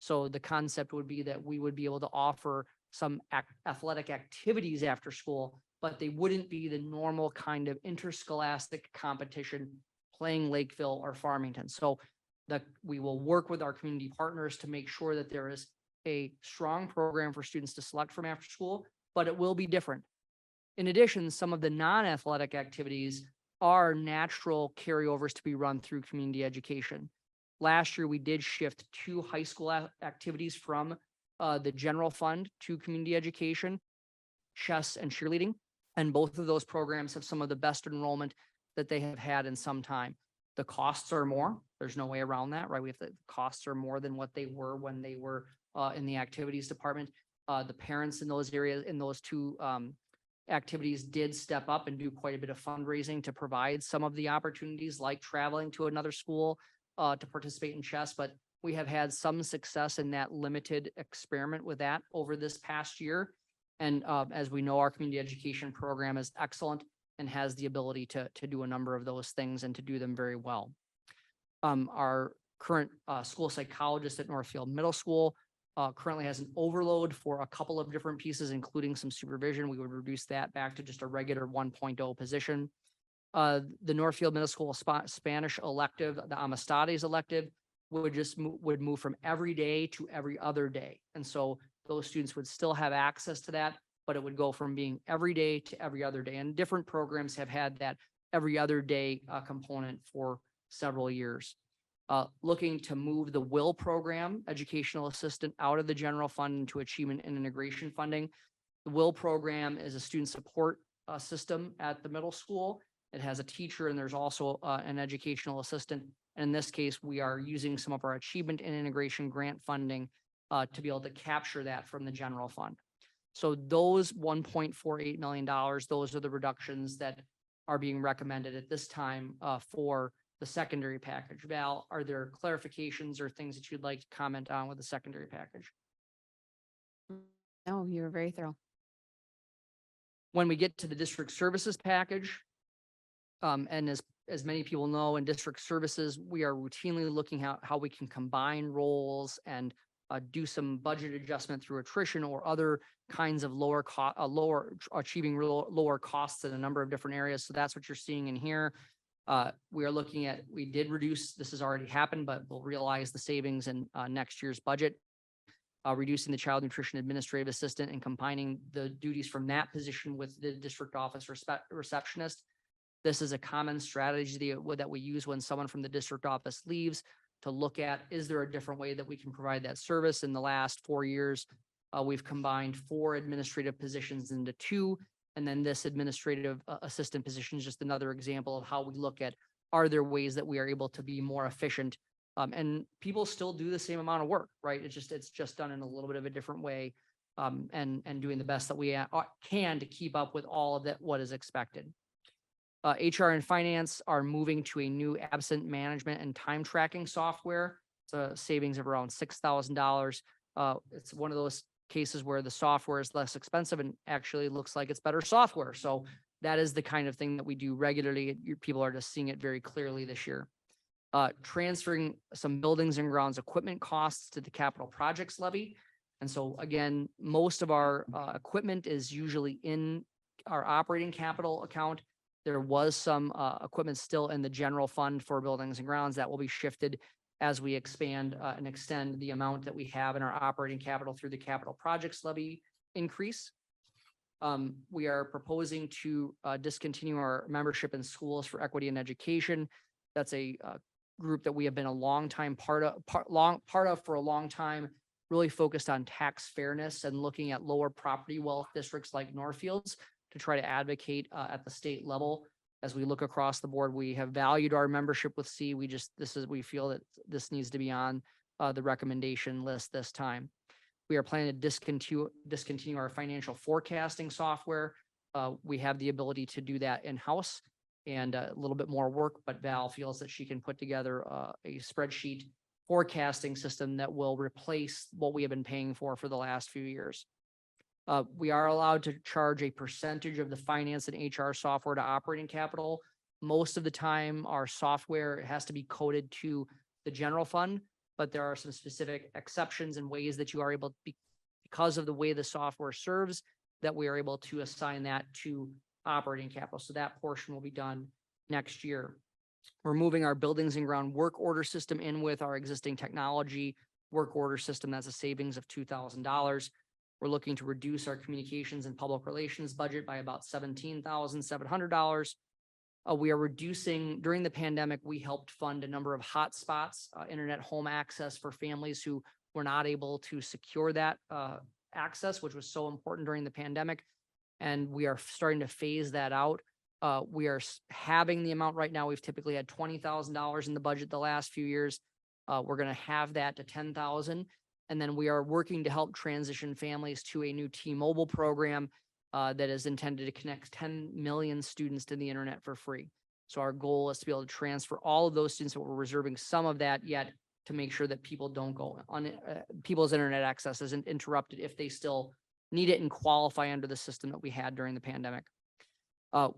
So the concept would be that we would be able to offer some athletic activities after school, but they wouldn't be the normal kind of interscholastic competition playing Lakeville or Farmington. So we will work with our community partners to make sure that there is a strong program for students to select from after school, but it will be different. In addition, some of the non-athletic activities are natural carryovers to be run through community education. Last year, we did shift 2 high school activities from the general fund to community education, chess and cheerleading. And both of those programs have some of the best enrollment that they have had in some time. The costs are more. There's no way around that, right? The costs are more than what they were when they were in the activities department. The parents in those areas, in those 2 activities did step up and do quite a bit of fundraising to provide some of the opportunities like traveling to another school to participate in chess, but we have had some success in that limited experiment with that over this past year. And as we know, our community education program is excellent and has the ability to do a number of those things and to do them very well. Our current school psychologist at Northfield Middle School currently has an overload for a couple of different pieces, including some supervision. We would reduce that back to just a regular 1.0 position. The Northfield Middle School Spanish elective, the Amistades elective, would move from every day to every other day. And so those students would still have access to that, but it would go from being every day to every other day. And different programs have had that every other day component for several years. Looking to move the WIL program, educational assistant, out of the general fund into achievement and integration funding. The WIL program is a student support system at the middle school. It has a teacher and there's also an educational assistant. And in this case, we are using some of our achievement and integration grant funding to be able to capture that from the general fund. So those $1.48 million, those are the reductions that are being recommended at this time for the secondary package. Val, are there clarifications or things that you'd like to comment on with the secondary package? No, you were very thorough. When we get to the district services package, and as as many people know, in district services, we are routinely looking at how we can combine roles and do some budget adjustment through attrition or other kinds of lower costs in a number of different areas. So that's what you're seeing in here. We are looking at, we did reduce, this has already happened, but we'll realize the savings in next year's budget. Reducing the child nutrition administrative assistant and combining the duties from that position with the district office receptionist. This is a common strategy that we use when someone from the district office leaves, to look at, is there a different way that we can provide that service? In the last 4 years, we've combined 4 administrative positions into 2. And then this administrative assistant position is just another example of how we look at, are there ways that we are able to be more efficient? And people still do the same amount of work, right? It's just done in a little bit of a different way, and doing the best that we can to keep up with all of that, what is expected. HR and finance are moving to a new absent management and time tracking software. It's a savings of around $6,000. It's one of those cases where the software is less expensive and actually looks like it's better software. So that is the kind of thing that we do regularly. People are just seeing it very clearly this year. Transferring some buildings and grounds equipment costs to the capital projects levy. And so again, most of our equipment is usually in our operating capital account. There was some equipment still in the general fund for buildings and grounds that will be shifted as we expand and extend the amount that we have in our operating capital through the capital projects levy increase. We are proposing to discontinue our membership in Schools for Equity and Education. That's a group that we have been a long time part of for a long time, really focused on tax fairness and looking at lower property wealth districts like Northfields to try to advocate at the state level. As we look across the board, we have valued our membership with C. We feel that this needs to be on the recommendation list this time. We are planning to discontinue our financial forecasting software. We have the ability to do that in-house and a little bit more work, but Val feels that she can put together a spreadsheet forecasting system that will replace what we have been paying for the last few years. We are allowed to charge a percentage of the finance and HR software to operating capital. Most of the time, our software has to be coded to the general fund, but there are some specific exceptions and ways that you are able to, because of the way the software serves, that we are able to assign that to operating capital. So that portion will be done next year. We're moving our buildings and ground work order system in with our existing technology work order system. That's a savings of $2,000. We're looking to reduce our communications and public relations budget by about $17,700. We are reducing, during the pandemic, we helped fund a number of hotspots, internet home access for families who were not able to secure that access, which was so important during the pandemic. And we are starting to phase that out. We are having the amount right now. We've typically had $20,000 in the budget the last few years. We're going to have that to $10,000. And then we are working to help transition families to a new T-Mobile program that is intended to connect 10 million students to the internet for free. So our goal is to be able to transfer all of those students, that we're reserving some of that yet to make sure that people don't go on, people's internet access isn't interrupted if they still need it and qualify under the system that we had during the pandemic.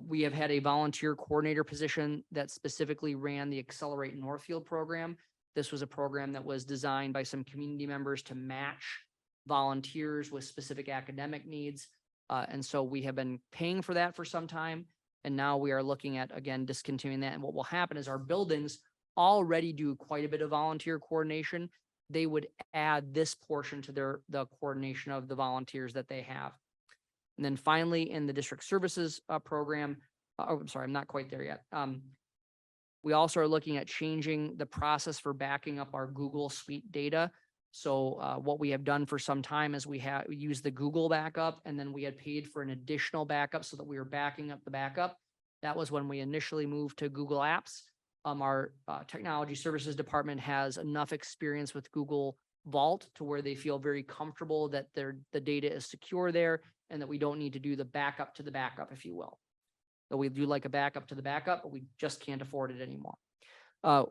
We have had a volunteer coordinator position that specifically ran the Accelerate Northfield program. This was a program that was designed by some community members to match volunteers with specific academic needs. And so we have been paying for that for some time. And now we are looking at, again, discontinuing that. And what will happen is our buildings already do quite a bit of volunteer coordination. They would add this portion to the coordination of the volunteers that they have. And then finally, in the district services program, I'm sorry, I'm not quite there yet. We also are looking at changing the process for backing up our Google Suite data. So what we have done for some time is we used the Google backup, and then we had paid for an additional backup so that we were backing up the backup. That was when we initially moved to Google Apps. Our technology services department has enough experience with Google Vault to where they feel very comfortable that the data is secure there and that we don't need to do the backup to the backup, if you will. So we do like a backup to the backup, but we just can't afford it anymore.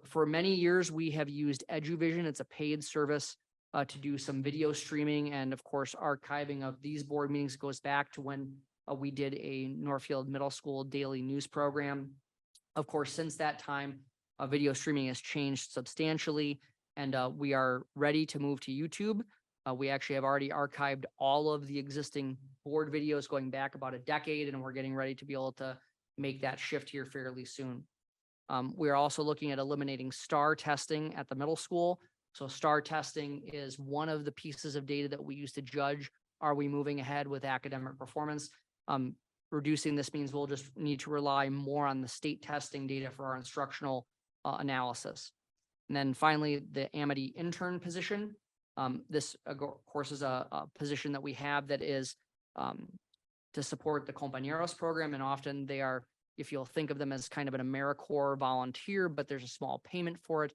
For many years, we have used EduVision. It's a paid service to do some video streaming and, of course, archiving of these board meetings. It goes back to when we did a Northfield Middle School daily news program. Of course, since that time, video streaming has changed substantially, and we are ready to move to YouTube. We actually have already archived all of the existing board videos going back about a decade, and we're getting ready to be able to make that shift here fairly soon. We are also looking at eliminating STAR testing at the middle school. So STAR testing is one of the pieces of data that we use to judge, are we moving ahead with academic performance? Reducing this means we'll just need to rely more on the state testing data for our instructional analysis. And then finally, the Amity intern position. This, of course, is a position that we have that is to support the Compañeros program. And often they are, if you'll think of them as kind of an AmeriCorps volunteer, but there's a small payment for it.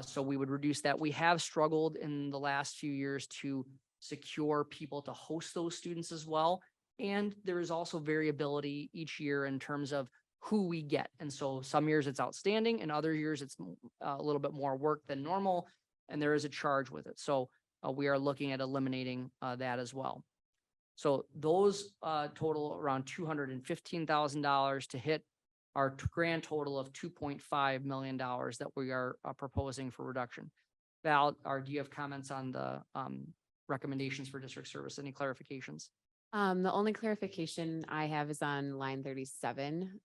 So we would reduce that. We have struggled in the last few years to secure people to host those students as well. And there is also variability each year in terms of who we get. And so some years it's outstanding and other years it's a little bit more work than normal. And there is a charge with it. So we are looking at eliminating that as well. So those total around $215,000 to hit our grand total of $2.5 million that we are proposing for reduction. Val, do you have comments on the recommendations for district service? Any clarifications? The only clarification I have is on line 37.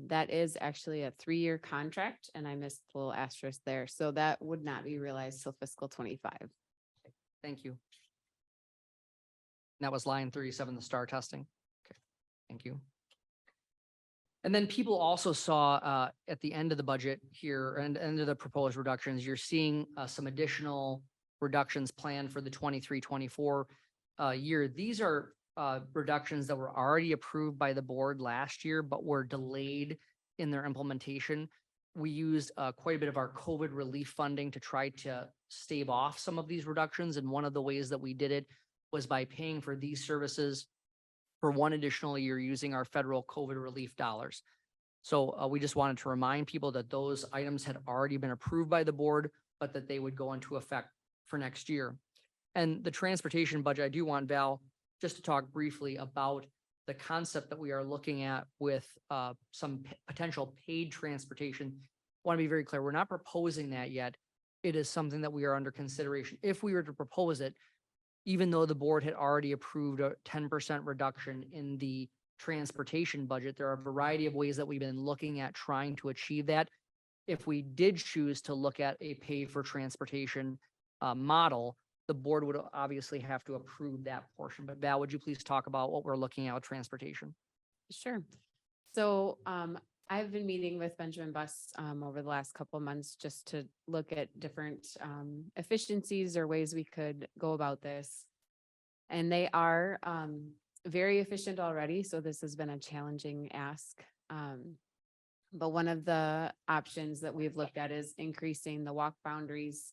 That is actually a 3-year contract, and I missed the little asterisk there. So that would not be realized till fiscal 25. Thank you. That was line 37, the STAR testing. Okay, thank you. And then people also saw at the end of the budget here and end of the proposed reductions, you're seeing some additional reductions planned for the 23-24 year. These are reductions that were already approved by the board last year, but were delayed in their implementation. We used quite a bit of our COVID relief funding to try to stave off some of these reductions. And one of the ways that we did it was by paying for these services for one additional year using our federal COVID relief dollars. So we just wanted to remind people that those items had already been approved by the board, but that they would go into effect for next year. And the transportation budget, I do want Val just to talk briefly about the concept that we are looking at with some potential paid transportation. I want to be very clear, we're not proposing that yet. It is something that we are under consideration. If we were to propose it, even though the board had already approved a 10% reduction in the transportation budget, there are a variety of ways that we've been looking at trying to achieve that. If we did choose to look at a pay for transportation model, the board would obviously have to approve that portion. But Val, would you please talk about what we're looking at with transportation? Sure. So I've been meeting with Benjamin Buss over the last couple of months just to look at different efficiencies or ways we could go about this. And they are very efficient already. So this has been a challenging ask. But one of the options that we've looked at is increasing the walk boundaries.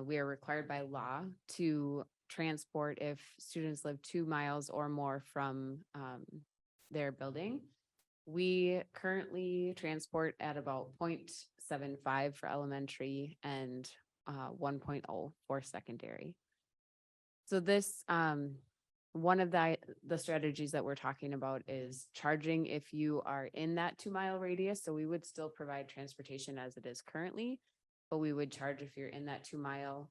We are required by law to transport if students live 2 miles or more from their building. We currently transport at about 0.75 for elementary and 1.0 for secondary. So this, one of the strategies that we're talking about is charging if you are in that 2 mile radius. So we would still provide transportation as it is currently, but we would charge if you're in that 2 mile.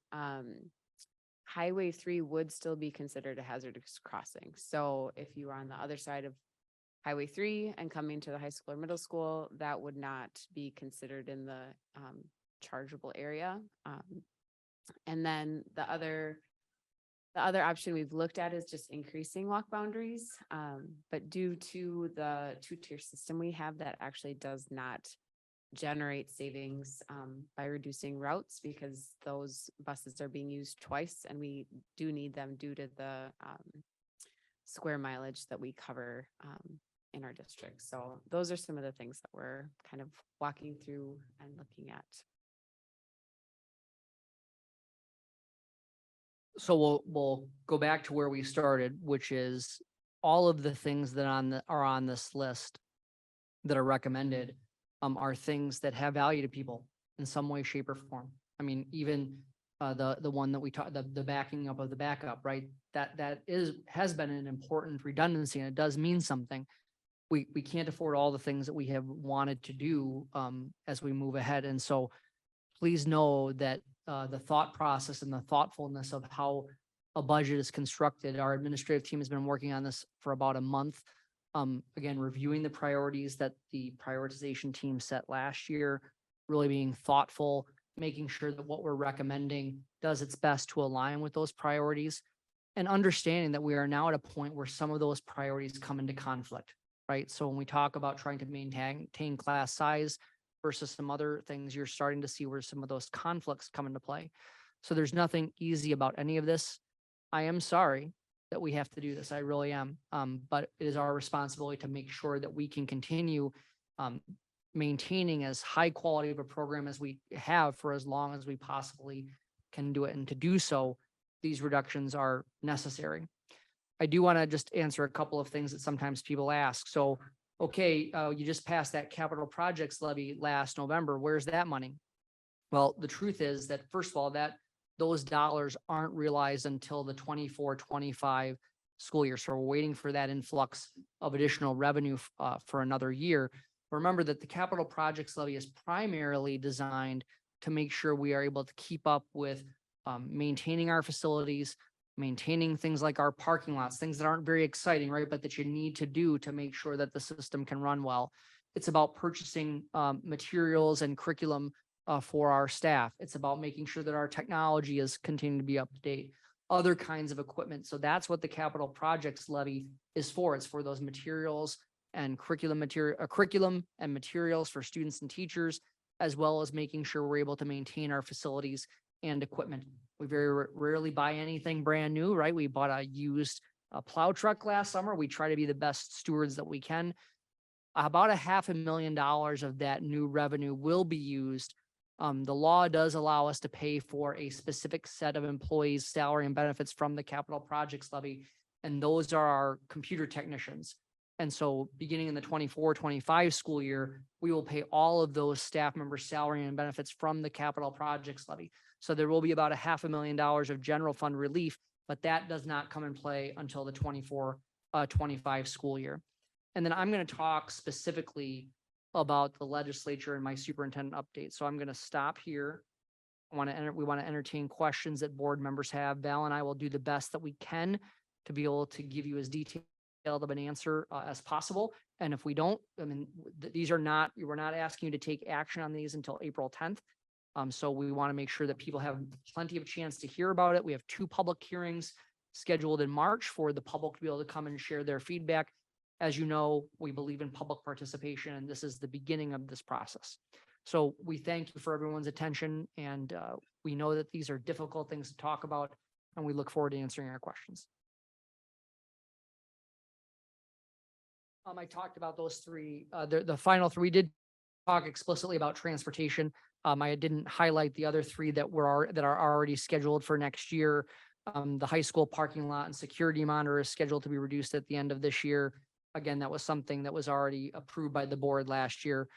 Highway 3 would still be considered a hazardous crossing. So if you are on the other side of Highway 3 and coming to the high school or middle school, that would not be considered in the chargeable area. And then the other option we've looked at is just increasing walk boundaries. But due to the 2-tier system we have, that actually does not generate savings by reducing routes, because those buses are being used twice and we do need them due to the square mileage that we cover in our district. So those are some of the things that we're kind of walking through and looking at. So we'll go back to where we started, which is all of the things that are on this list that are recommended are things that have value to people in some way, shape, or form. I mean, even the one that we talked, the backing up of the backup, right? That has been an important redundancy, and it does mean something. we can't afford all the things that we have wanted to do as we move ahead. And so please know that the thought process and the thoughtfulness of how a budget is constructed, our administrative team has been working on this for about a month. Again, reviewing the priorities that the prioritization team set last year, really being thoughtful, making sure that what we're recommending does its best to align with those priorities, and understanding that we are now at a point where some of those priorities come into conflict, right? So when we talk about trying to maintain class size versus some other things, you're starting to see where some of those conflicts come into play. So there's nothing easy about any of this. I am sorry that we have to do this. I really am. But it is our responsibility to make sure that we can continue maintaining as high quality of a program as we have for as long as we possibly can do it. And to do so, these reductions are necessary. I do want to just answer a couple of things that sometimes people ask. So, okay, you just passed that capital projects levy last November. Where's that money? Well, the truth is that, first of all, that those dollars aren't realized until the 24-25 school year. So we're waiting for that influx of additional revenue for another year. Remember that the capital projects levy is primarily designed to make sure we are able to keep up with maintaining our facilities, maintaining things like our parking lots, things that aren't very exciting, right? But that you need to do to make sure that the system can run well. It's about purchasing materials and curriculum for our staff. It's about making sure that our technology is continuing to be up to date, other kinds of equipment. So that's what the capital projects levy is for. It's for those materials and curriculum and materials for students and teachers, as well as making sure we're able to maintain our facilities and equipment. We very rarely buy anything brand new, right? We bought a used plow truck last summer. We try to be the best stewards that we can. About $500,000 of that new revenue will be used. The law does allow us to pay for a specific set of employees' salary and benefits from the capital projects levy, and those are our computer technicians. And so beginning in the 24-25 school year, we will pay all of those staff members' salary and benefits from the capital projects levy. So there will be about $500,000 of general fund relief, but that does not come in play until the 24-25 school year. And then I'm going to talk specifically about the legislature and my superintendent update. So I'm going to stop here. We want to entertain questions that board members have. Val and I will do the best that we can to be able to give you as detailed of an answer as possible. And if we don't, I mean, we're not asking you to take action on these until April 10th. So we want to make sure that people have plenty of chance to hear about it. We have 2 public hearings scheduled in March for the public to be able to come and share their feedback. As you know, we believe in public participation, and this is the beginning of this process. So we thank you for everyone's attention, and we know that these are difficult things to talk about, and we look forward to answering your questions. I talked about those 3, the final 3. We did talk explicitly about transportation. I didn't highlight the other 3 that are already scheduled for next year. The high school parking lot and security monitor is scheduled to be reduced at the end of this year. Again, that was something that was already approved by the board last year.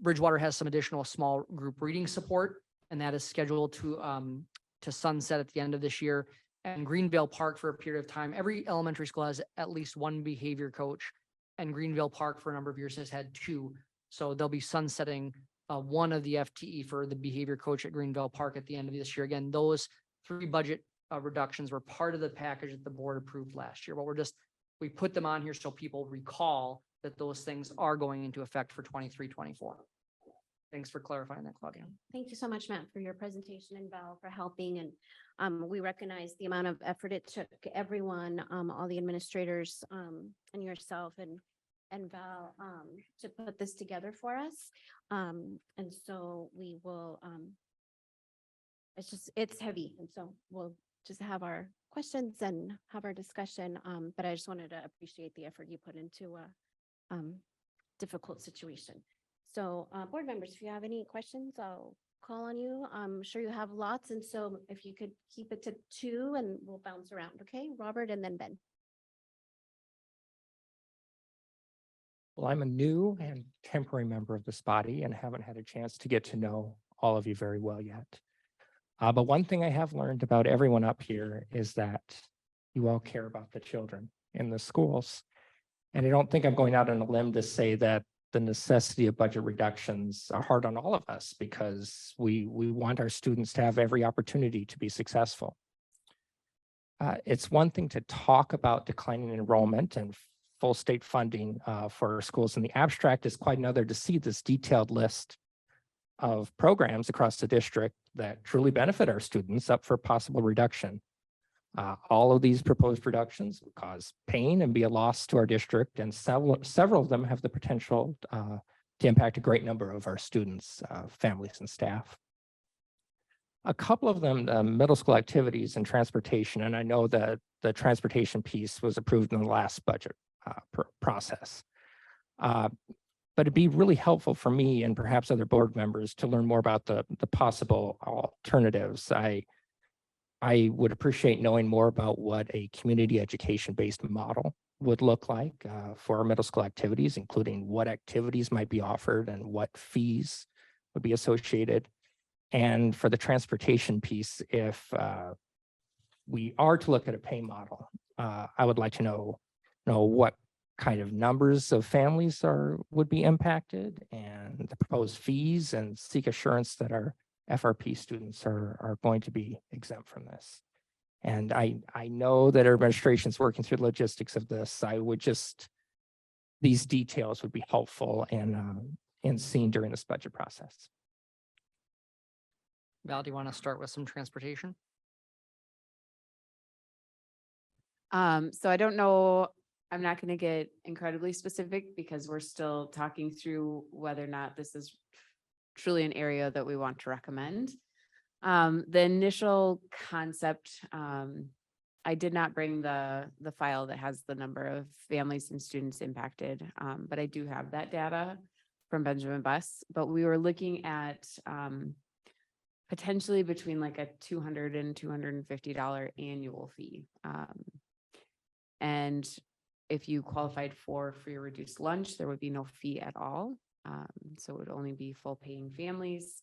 Bridgewater has some additional small group reading support, and that is scheduled to sunset at the end of this year. And Greenville Park, for a period of time, every elementary school has at least 1 behavior coach, and Greenville Park for a number of years has had 2. So they'll be sunsetting one of the FTE for the behavior coach at Greenville Park at the end of this year. Again, those 3 budget reductions were part of the package that the board approved last year. But we put them on here so people recall that those things are going into effect for 23-24. Thanks for clarifying that, Claudia. Thank you so much, Matt, for your presentation, and Val for helping. And we recognize the amount of effort it took everyone, all the administrators, and yourself and Val, to put this together for us. And so we will, it's heavy. And so we'll just have our questions and have our discussion. But I just wanted to appreciate the effort you put into a difficult situation. So board members, if you have any questions, I'll call on you. I'm sure you have lots. And so if you could keep it to 2 and we'll bounce around. Okay, Robert and then Ben. Well, I'm a new and temporary member of this body and haven't had a chance to get to know all of you very well yet. But one thing I have learned about everyone up here is that you all care about the children in the schools. And I don't think I'm going out on a limb to say that the necessity of budget reductions are hard on all of us because we want our students to have every opportunity to be successful. It's one thing to talk about declining enrollment and full state funding for our schools in the abstract. Is quite another to see this detailed list of programs across the district that truly benefit our students up for possible reduction. All of these proposed reductions would cause pain and be a loss to our district, and several of them have the potential to impact a great number of our students, families, and staff. A couple of them, middle school activities and transportation, and I know that the transportation piece was approved in the last budget process. But it'd be really helpful for me and perhaps other board members to learn more about the possible alternatives. I would appreciate knowing more about what a community education-based model would look like for our middle school activities, including what activities might be offered and what fees would be associated. And for the transportation piece, if we are to look at a pay model, I would like to know what kind of numbers of families would be impacted and the proposed fees, and seek assurance that our FRP students are going to be exempt from this. And I know that our administration is working through the logistics of this. These details would be helpful and seen during this budget process. Val, do you want to start with some transportation? So I don't know, I'm not going to get incredibly specific because we're still talking through whether or not this is truly an area that we want to recommend. The initial concept, I did not bring the file that has the number of families and students impacted, but I do have that data from Benjamin Bus. But we were looking at potentially between like a $200 and $250 annual fee. And if you qualified for free or reduced lunch, there would be no fee at all. So it would only be full paying families.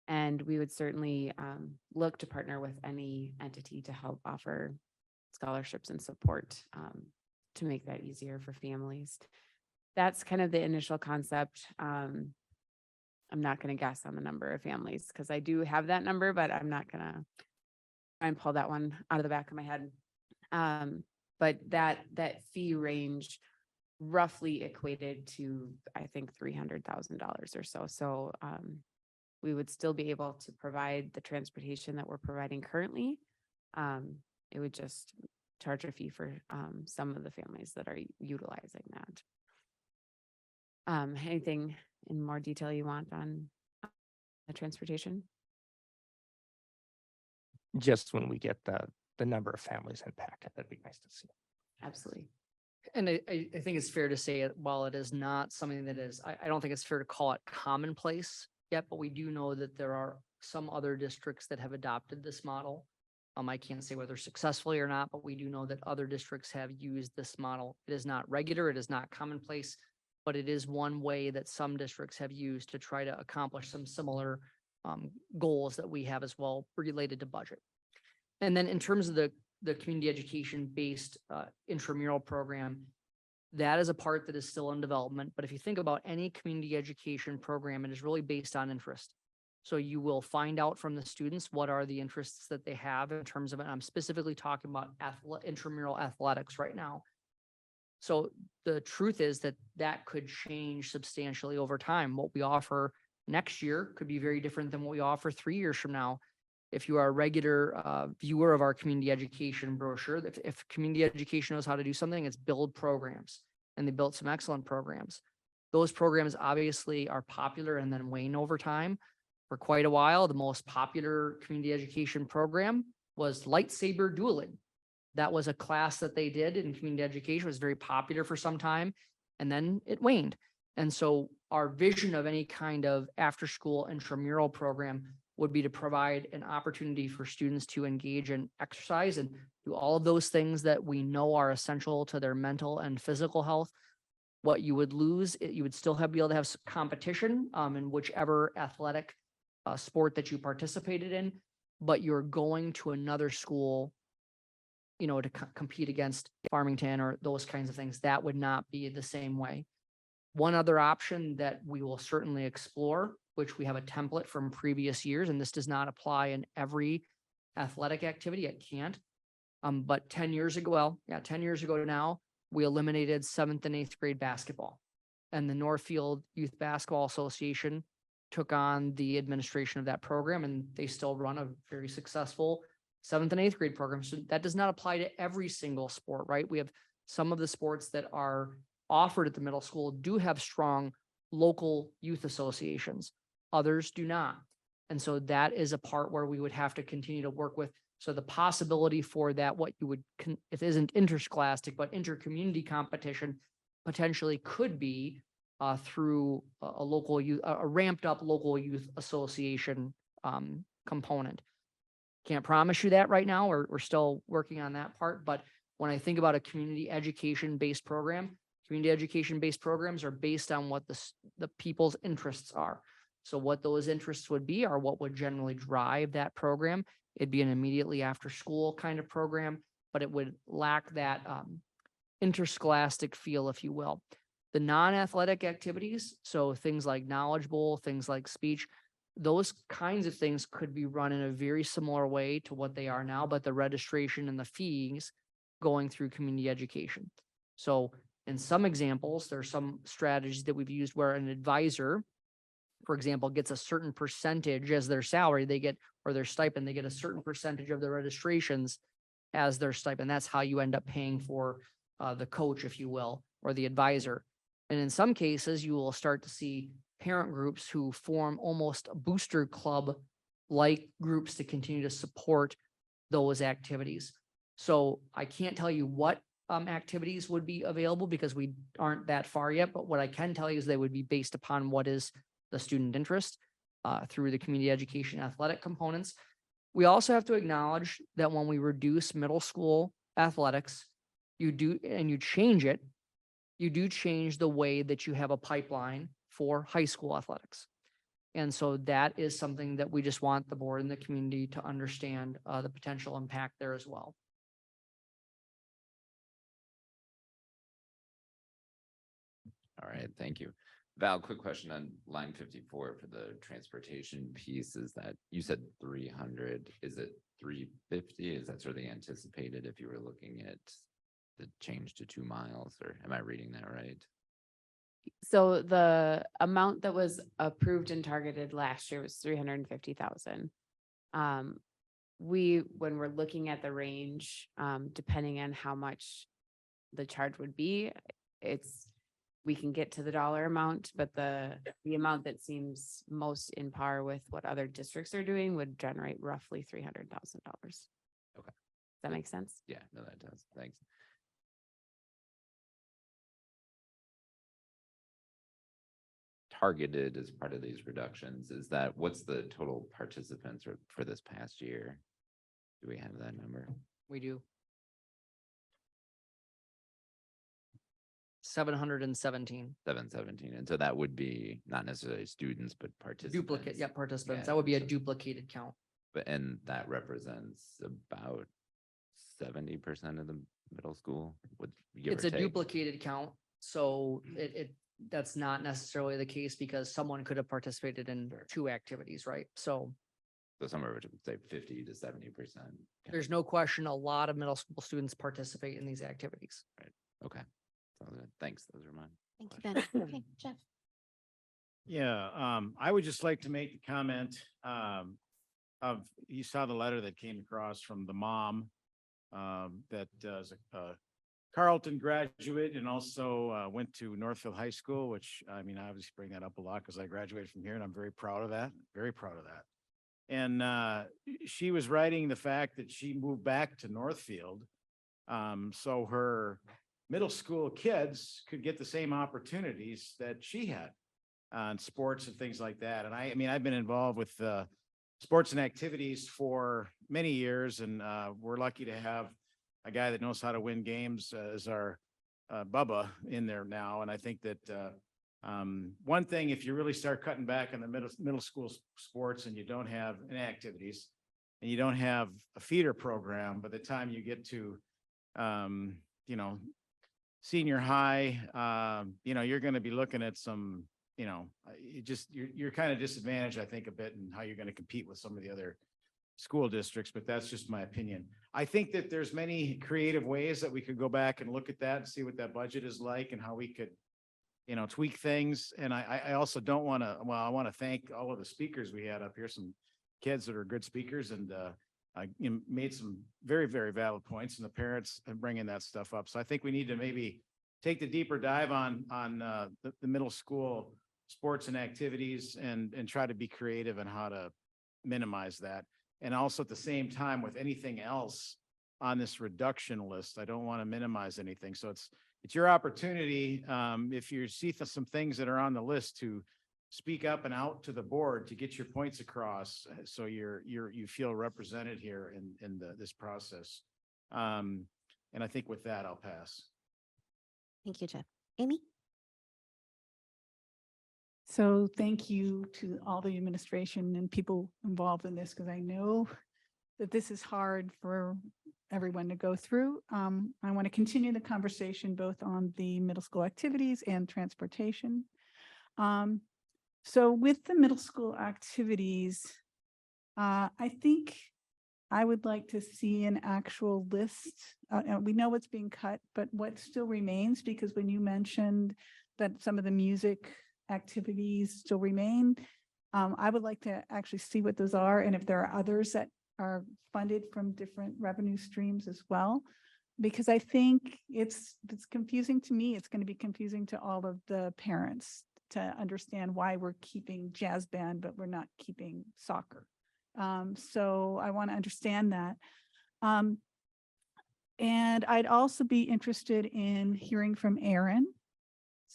And we would certainly look to partner with any entity to help offer scholarships and support to make that easier for families. That's kind of the initial concept. I'm not going to guess on the number of families because I do have that number, but I'm not going to try and pull that one out of the back of my head. But that fee range roughly equated to, I think, $300,000 or so. So we would still be able to provide the transportation that we're providing currently. It would just charge a fee for some of the families that are utilizing that. Anything in more detail you want on the transportation? Just when we get the number of families impacted, that'd be nice to see. Absolutely. And I think it's fair to say it, while it is not something that is, I don't think it's fair to call it commonplace yet, but we do know that there are some other districts that have adopted this model. I can't say whether successfully or not, but we do know that other districts have used this model. It is not regular, it is not commonplace, but it is one way that some districts have used to try to accomplish some similar goals that we have as well related to budget. And then in terms of the community education based intramural program, that is a part that is still in development. But if you think about any community education program, it is really based on interest. So you will find out from the students what are the interests that they have in terms of it. I'm specifically talking about intramural athletics right now. So the truth is that could change substantially over time. What we offer next year could be very different than what we offer 3 years from now. If you are a regular viewer of our community education brochure, if community education knows how to do something, it's build programs, and they built some excellent programs. Those programs obviously are popular and then wane over time. For quite a while, the most popular community education program was lightsaber dueling. That was a class that they did in community education. It was very popular for some time, and then it waned. And so our vision of any kind of after-school intramural program would be to provide an opportunity for students to engage in exercise and do all of those things that we know are essential to their mental and physical health. What you would lose, you would still be able to have competition in whichever athletic sport that you participated in, but you're going to another school to compete against Farmington or those kinds of things. That would not be the same way. One other option that we will certainly explore, which we have a template from previous years, and this does not apply in every athletic activity, it can't. But 10 years ago, 10 years ago now, we eliminated 7th and 8th grade basketball. And the Northfield Youth Basketball Association took on the administration of that program, and they still run a very successful 7th and 8th grade program. So that does not apply to every single sport, right? We have some of the sports that are offered at the middle school do have strong local youth associations. Others do not. And so that is a part where we would have to continue to work with. So the possibility for that, what you would, it isn't interscholastic, but intercommunity competition potentially could be through a local youth, a ramped up local youth association component. Can't promise you that right now. We're still working on that part. But when I think about a community education-based program, community education-based programs are based on what the people's interests are. So what those interests would be are what would generally drive that program. It'd be an immediately after school kind of program, but it would lack that interscholastic feel, if you will. The non-athletic activities, so things like Knowledge Bowl, things like speech, those kinds of things could be run in a very similar way to what they are now, but the registration and the fees going through community education. So in some examples, there's some strategies that we've used where an advisor, for example, gets a certain percentage as their salary, they get, or their stipend, they get a certain percentage of their registrations as their stipend. That's how you end up paying for the coach, if you will, or the advisor. And in some cases, you will start to see parent groups who form almost a booster club like groups to continue to support those activities. So I can't tell you what activities would be available because we aren't that far yet, but what I can tell you is they would be based upon what is the student interest through the community education athletic components. We also have to acknowledge that when we reduce middle school athletics, you do change the way that you have a pipeline for high school athletics. And so that is something that we just want the board and the community to understand the potential impact there as well. All right, thank you. Val, quick question on line 54 for the transportation piece. Is that, you said 300, is it 350? Is that sort of the anticipated if you were looking at the change to 2 miles, or am I reading that right? So the amount that was approved and targeted last year was 350,000. When we're looking at the range, depending on how much the charge would be, we can get to the dollar amount, but the amount that seems most in par with what other districts are doing would generate roughly $300,000. Okay. Does that make sense? Yeah, no, that does. Thanks. Targeted as part of these reductions, is that what's the total participants for this past year? Do we have that number? We do. 717. 717. And so that would be not necessarily students, but participants. Duplicate, yeah, participants. Yeah, That would be a so- duplicated count. And that represents about 70% of the middle school. It's a duplicated count. So that's not necessarily the case because someone could have participated in 2 activities, right? So somewhere between say 50 to 70%. there's no question a lot of middle school students participate in these activities. Okay. Thanks. Those are mine. Thank you, Ben. Okay, Jeff. Yeah, I would just like to make the comment of, you saw the letter that came across from the mom that is a Carleton graduate and also went to Northfield High School, which I mean, I obviously bring that up a lot because I graduated from here and I'm very proud of that, very proud of that. And she was writing the fact that she moved back to Northfield so her middle school kids could get the same opportunities that she had on sports and things like that. And I mean, I've been involved with sports and activities for many years, and we're lucky to have a guy that knows how to win games as our Bubba in there now. And I think that one thing, if you really start cutting back on the middle school sports and you don't have any activities and you don't have a feeder program, by the time you get to you know, senior high, you know, you're going to be looking at some, you know, you're kind of disadvantaged, I think, a bit in how you're going to compete with some of the other school districts, but that's just my opinion. I think that there's many creative ways that we could go back and look at that and see what that budget is like and how we could, you know, tweak things. And I also don't want to, well, I want to thank all of the speakers we had up here, some kids that are good speakers, and you know, made some very, very valid points, and the parents and bringing that stuff up. So I think we need to maybe take the deeper dive on the middle school sports and activities and try to be creative in how to minimize that. And also at the same time with anything else on this reduction list, I don't want to minimize anything. So it's your opportunity, if you see some things that are on the list, to speak up and out to the board to get your points across, so you feel represented here in this process. And I think with that, I'll pass. Thank you, Jeff. Amy? So thank you to all the administration and people involved in this, because I know that this is hard for everyone to go through. I want to continue the conversation both on the middle school activities and transportation. So with the middle school activities, I think I would like to see an actual list. We know what's being cut, but what still remains, because when you mentioned that some of the music activities still remain, I would like to actually see what those are, and if there are others that are funded from different revenue streams as well, because I think it's confusing to me. It's going to be confusing to all of the parents to understand why we're keeping jazz band, but we're not keeping soccer. So I want to understand that. And I'd also be interested in hearing from Erin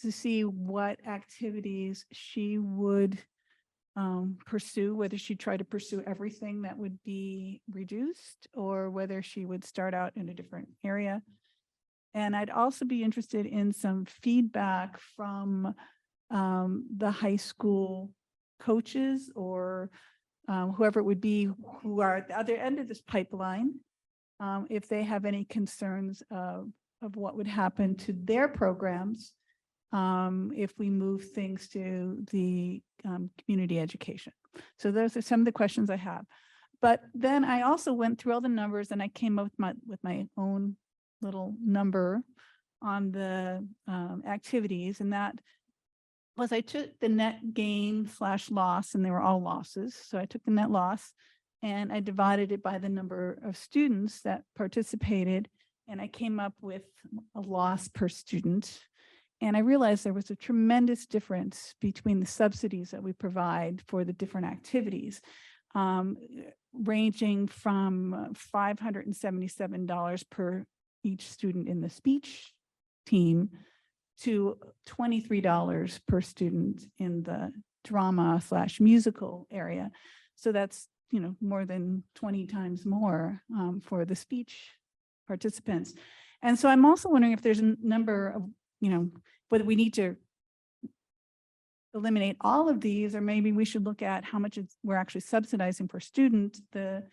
to see what activities she would pursue, whether she'd try to pursue everything that would be reduced, or whether she would start out in a different area. And I'd also be interested in some feedback from the high school coaches, or whoever it would be, who are at the other end of this pipeline, if they have any concerns of what would happen to their programs if we move things to the community education. So those are some of the questions I have. But then I also went through all the numbers, and I came up with my own little number on the activities, and that was, I took the net gain / loss, and they were all losses. So I took the net loss and I divided it by the number of students that participated, and I came up with a loss per student. And I realized there was a tremendous difference between the subsidies that we provide for the different activities, ranging from $577 per each student in the speech team to $23 per student in the drama / musical area. So that's, you know, more than 20 times more for the speech participants. And so I'm also wondering if there's a number of, you know, whether we need to eliminate all of these, or maybe we should look at how much we're actually subsidizing per student. The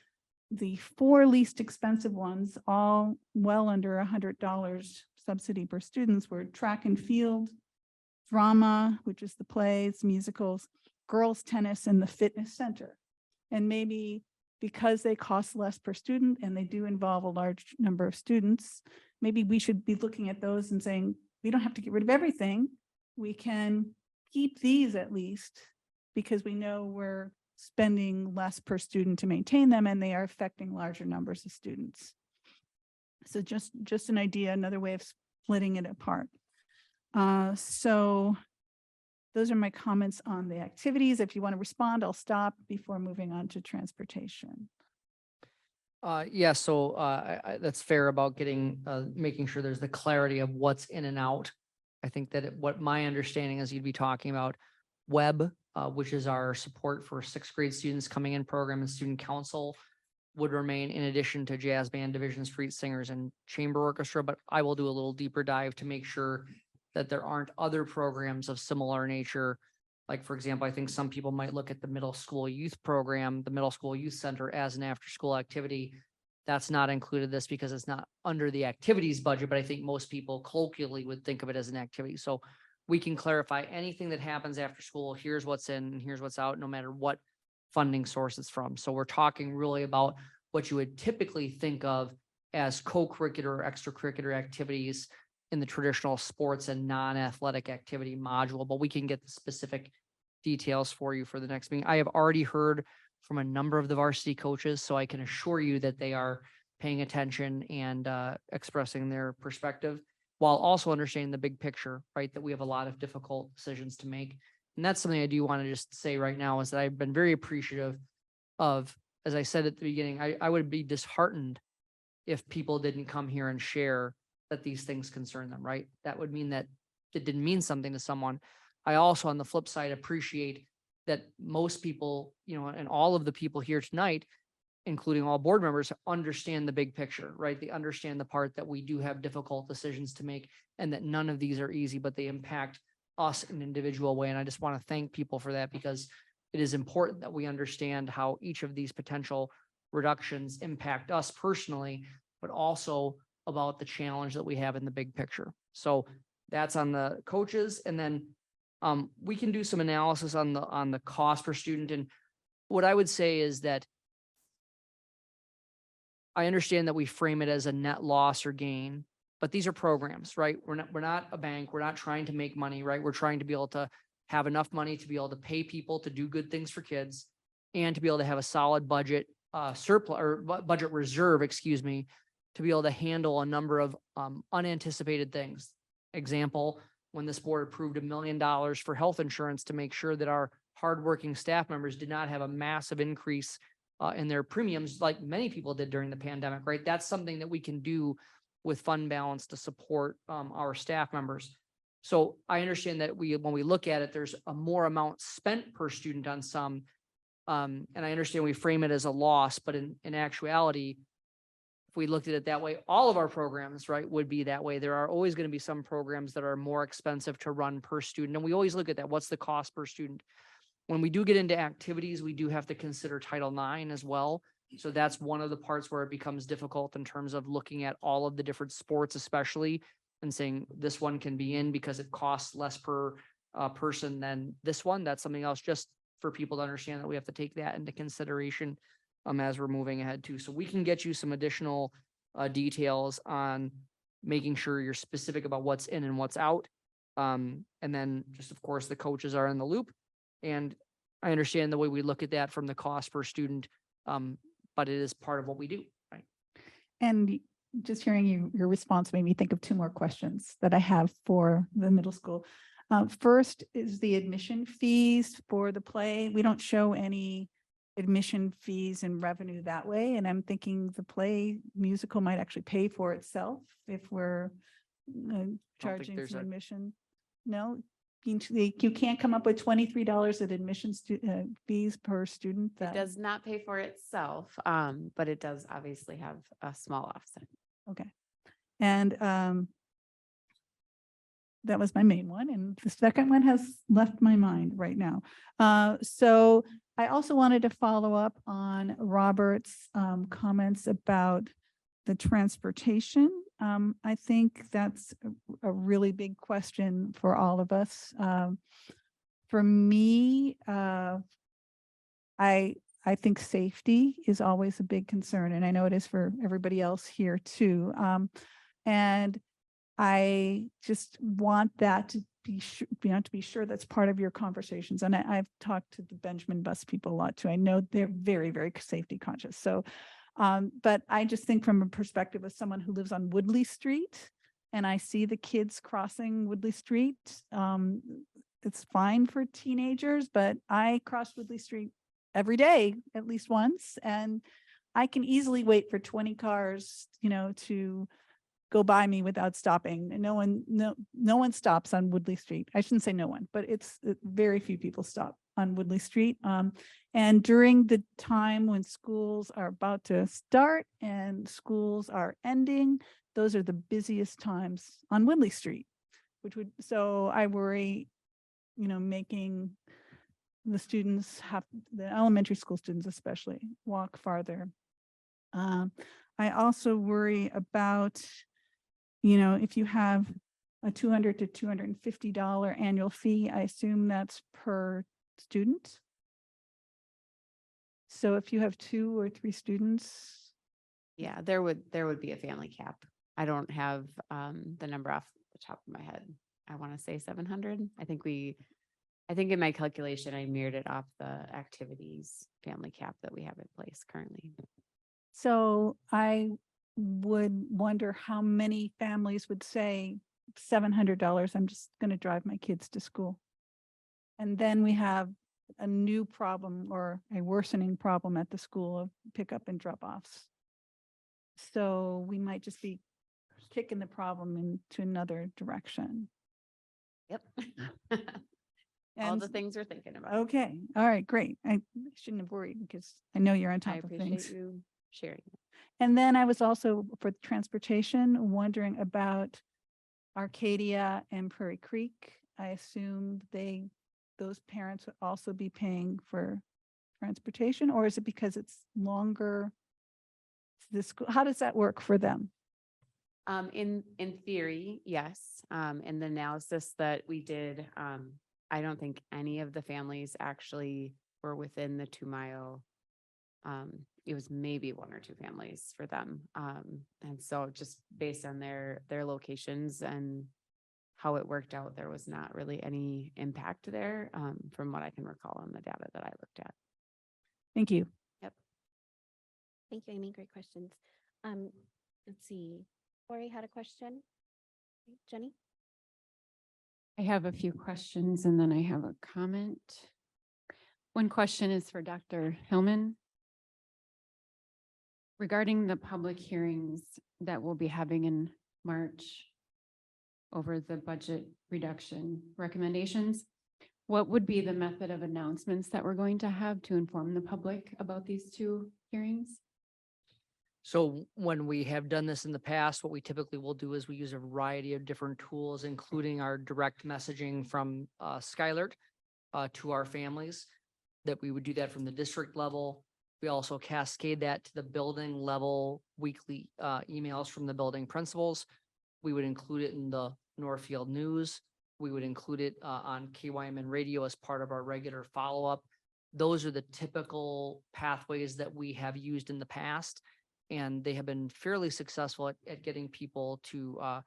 4 least expensive ones, all well under $100 subsidy per students, were track and field, drama, which is the plays, musicals, girls tennis, and the fitness center. And maybe because they cost less per student and they do involve a large number of students, maybe we should be looking at those and saying, we don't have to get rid of everything. We can keep these at least, because we know we're spending less per student to maintain them, and they are affecting larger numbers of students. So just an idea, another way of splitting it apart. So those are my comments on the activities. If you want to respond, I'll stop before moving on to transportation. Yeah, so that's fair about getting, making sure there's the clarity of what's in and out. I think that what my understanding is, you'd be talking about WEB, which is our support for 6th grade students coming in program, and student council would remain in addition to jazz band, division, street singers, and chamber orchestra. But I will do a little deeper dive to make sure that there aren't other programs of similar nature. Like, for example, I think some people might look at the middle school youth program, the middle school youth center, as an after-school activity That's not included this because it's not under the activities budget, but I think most people colloquially would think of it as an activity. So we can clarify anything that happens after school. Here's what's in and here's what's out, no matter what funding source it's from. So we're talking really about what you would typically think of as co-curricular or extracurricular activities in the traditional sports and non-athletic activity module, but we can get the specific details for you for the next meeting. I have already heard from a number of the varsity coaches, so I can assure you that they are paying attention and expressing their perspective while also understanding the big picture, right? That we have a lot of difficult decisions to make. And that's something I do want to just say right now is that I've been very appreciative of, as I said at the beginning, I would be disheartened if people didn't come here and share that these things concern them, right? That would mean that it didn't mean something to someone. I also, on the flip side, appreciate that most people, and all of the people here tonight, including all board members, understand the big picture, right? They understand the part that we do have difficult decisions to make and that none of these are easy, but they impact us in an individual way. And I just want to thank people for that because it is important that we understand how each of these potential reductions impact us personally, but also about the challenge that we have in the big picture. So that's on the coaches. And then we can do some analysis on the cost per student. And what I would say is that I understand that we frame it as a net loss or gain, but these are programs, right? We're not a bank. We're not trying to make money, right? We're trying to be able to have enough money to be able to pay people to do good things for kids and to be able to have a solid budget surplus or budget reserve, to be able to handle a number of unanticipated things. Example, when this board approved $1 million for health insurance to make sure that our hardworking staff members did not have a massive increase in their premiums like many people did during the pandemic, right? That's something that we can do with fund balance to support our staff members. So I understand that when we look at it, there's a more amount spent per student on some, and I understand we frame it as a loss, but in actuality, if we looked at it that way, all of our programs, right, would be that way. There are always going to be some programs that are more expensive to run per student. And we always look at that. What's the cost per student? When we do get into activities, we do have to consider Title IX as well. So that's one of the parts where it becomes difficult in terms of looking at all of the different sports, especially, and saying this one can be in because it costs less per person than this one. That's something else just for people to understand that we have to take that into consideration as we're moving ahead too. So we can get you some additional details on making sure you're specific about what's in and what's out. And then just, of course, the coaches are in the loop. And I understand the way we look at that from the cost per student, but it is part of what we do, right? And just hearing your response made me think of two more questions that I have for the middle school. First is the admission fees for the play. We don't show any admission fees and revenue that way. And I'm thinking the play musical might actually pay for itself if we're charging some admission. No, you can't come up with $23 at admissions fees per student. It does not pay for itself, but it does obviously have a small offset. Okay. And that was my main one. And the second one has left my mind right now. So I also wanted to follow up on Robert's comments about the transportation. I think that's a really big question for all of us. For me, I think safety is always a big concern, and I know it is for everybody else here too. And I just want that to be sure that's part of your conversations. And I've talked to the Benjamin Bus people a lot too. I know they're very, very safety conscious. So, but I just think from a perspective of someone who lives on Woodley Street, and I see the kids crossing Woodley Street, it's fine for teenagers, but I cross Woodley Street every day, at least once, and I can easily wait for 20 cars, to go by me without stopping. And no one stops on Woodley Street. I shouldn't say no one, but very few people stop on Woodley Street. And during the time when schools are about to start and schools are ending, those are the busiest times on Woodley Street, so I worry, making the students the elementary school students especially walk farther. I also worry about, you know, if you have a $200 to $250 annual fee, I assume that's per student. So if you have 2 or 3 students, Yeah, there would be a family cap. I don't have the number off the top of my head. I want to say 700. I think in my calculation, I mirrored it off the activities family cap that we have in place currently. so I would wonder how many families would say $700, I'm just going to drive my kids to school. And then we have a new problem or a worsening problem at the school of pickup and drop offs. So we might just be kicking the problem into another direction. Yep. All And the things we're thinking about. okay, all right, great. I shouldn't have worried because I know you're on I top of appreciate things. you sharing. And then I was also for transportation wondering about Arcadia and Prairie Creek. I assume those parents would also be paying for transportation, or is it because it's longer? How does that work for them? In theory, yes. In the analysis that we did, I don't think any of the families actually were within the 2 mile. It was maybe 1 or 2 families for them. And so just based on their locations and how it worked out, there was not really any impact there, from what I can recall on the data that I looked at. Thank you. Thank you, Amy. Great questions. Let's see. Lori had a question. Jenny? I have a few questions and then I have a comment. One question is for Dr. Hillman. Regarding the public hearings that we'll be having in March over the budget reduction recommendations, what would be the method of announcements that we're going to have to inform the public about these 2 hearings? So when we have done this in the past, what we typically will do is we use a variety of different tools, including our direct messaging from Skylert to our families, that we would do that from the district level. We also cascade that to the building level weekly emails from the building principals. We would include it in the Northfield News. We would include it on KYMN radio as part of our regular follow-up. Those are the typical pathways that we have used in the past. And they have been fairly successful at getting people to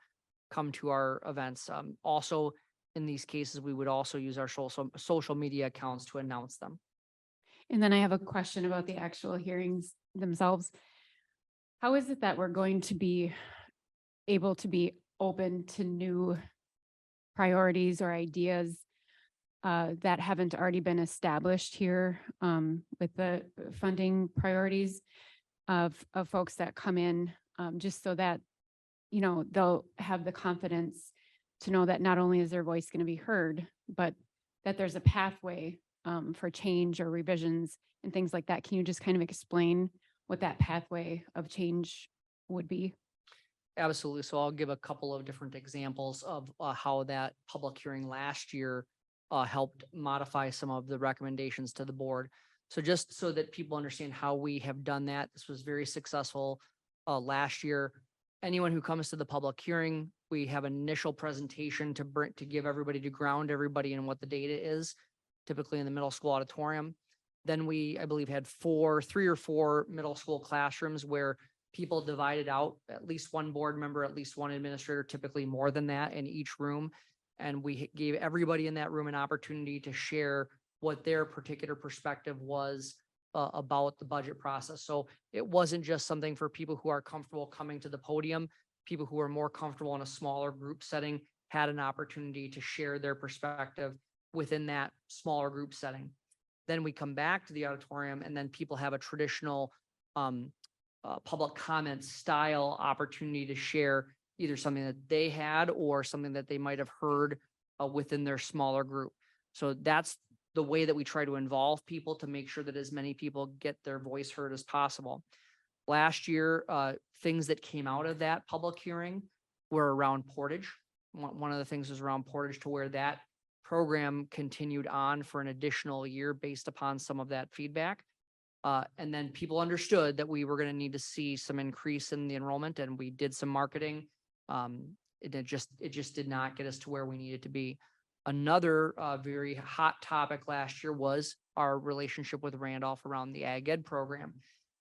come to our events. Also, in these cases, we would also use our social media accounts to announce them. And then I have a question about the actual hearings themselves. How is it that we're going to be able to be open to new priorities or ideas that haven't already been established here with the funding priorities of folks that come in, just so that, you know, they'll have the confidence to know that not only is their voice going to be heard, but that there's a pathway for change or revisions and things like that. Can you just kind of explain what that pathway of change would be? Absolutely. So I'll give a couple of different examples of how that public hearing last year helped modify some of the recommendations to the board. So just so that people understand how we have done that, this was very successful last year. Anyone who comes to the public hearing, we have an initial presentation to give everybody, to ground everybody in what the data is, typically in the middle school auditorium. Then we, I believe, had 3 or 4 middle school classrooms where people divided out, at least 1 board member, at least 1 administrator, typically more than that in each room. And we gave everybody in that room an opportunity to share what their particular perspective was about the budget process. So it wasn't just something for people who are comfortable coming to the podium. People who are more comfortable in a smaller group setting had an opportunity to share their perspective within that smaller group setting. Then we come back to the auditorium and then people have a traditional public comment style opportunity to share either something that they had or something that they might have heard within their smaller group. So that's the way that we try to involve people to make sure that as many people get their voice heard as possible. Last year, things that came out of that public hearing were around Portage. One of the things was around Portage, to where that program continued on for an additional year based upon some of that feedback. And then people understood that we were going to need to see some increase in the enrollment, and we did some marketing. It just did not get us to where we needed to be. Another very hot topic last year was our relationship with Randolph around the Ag Ed program.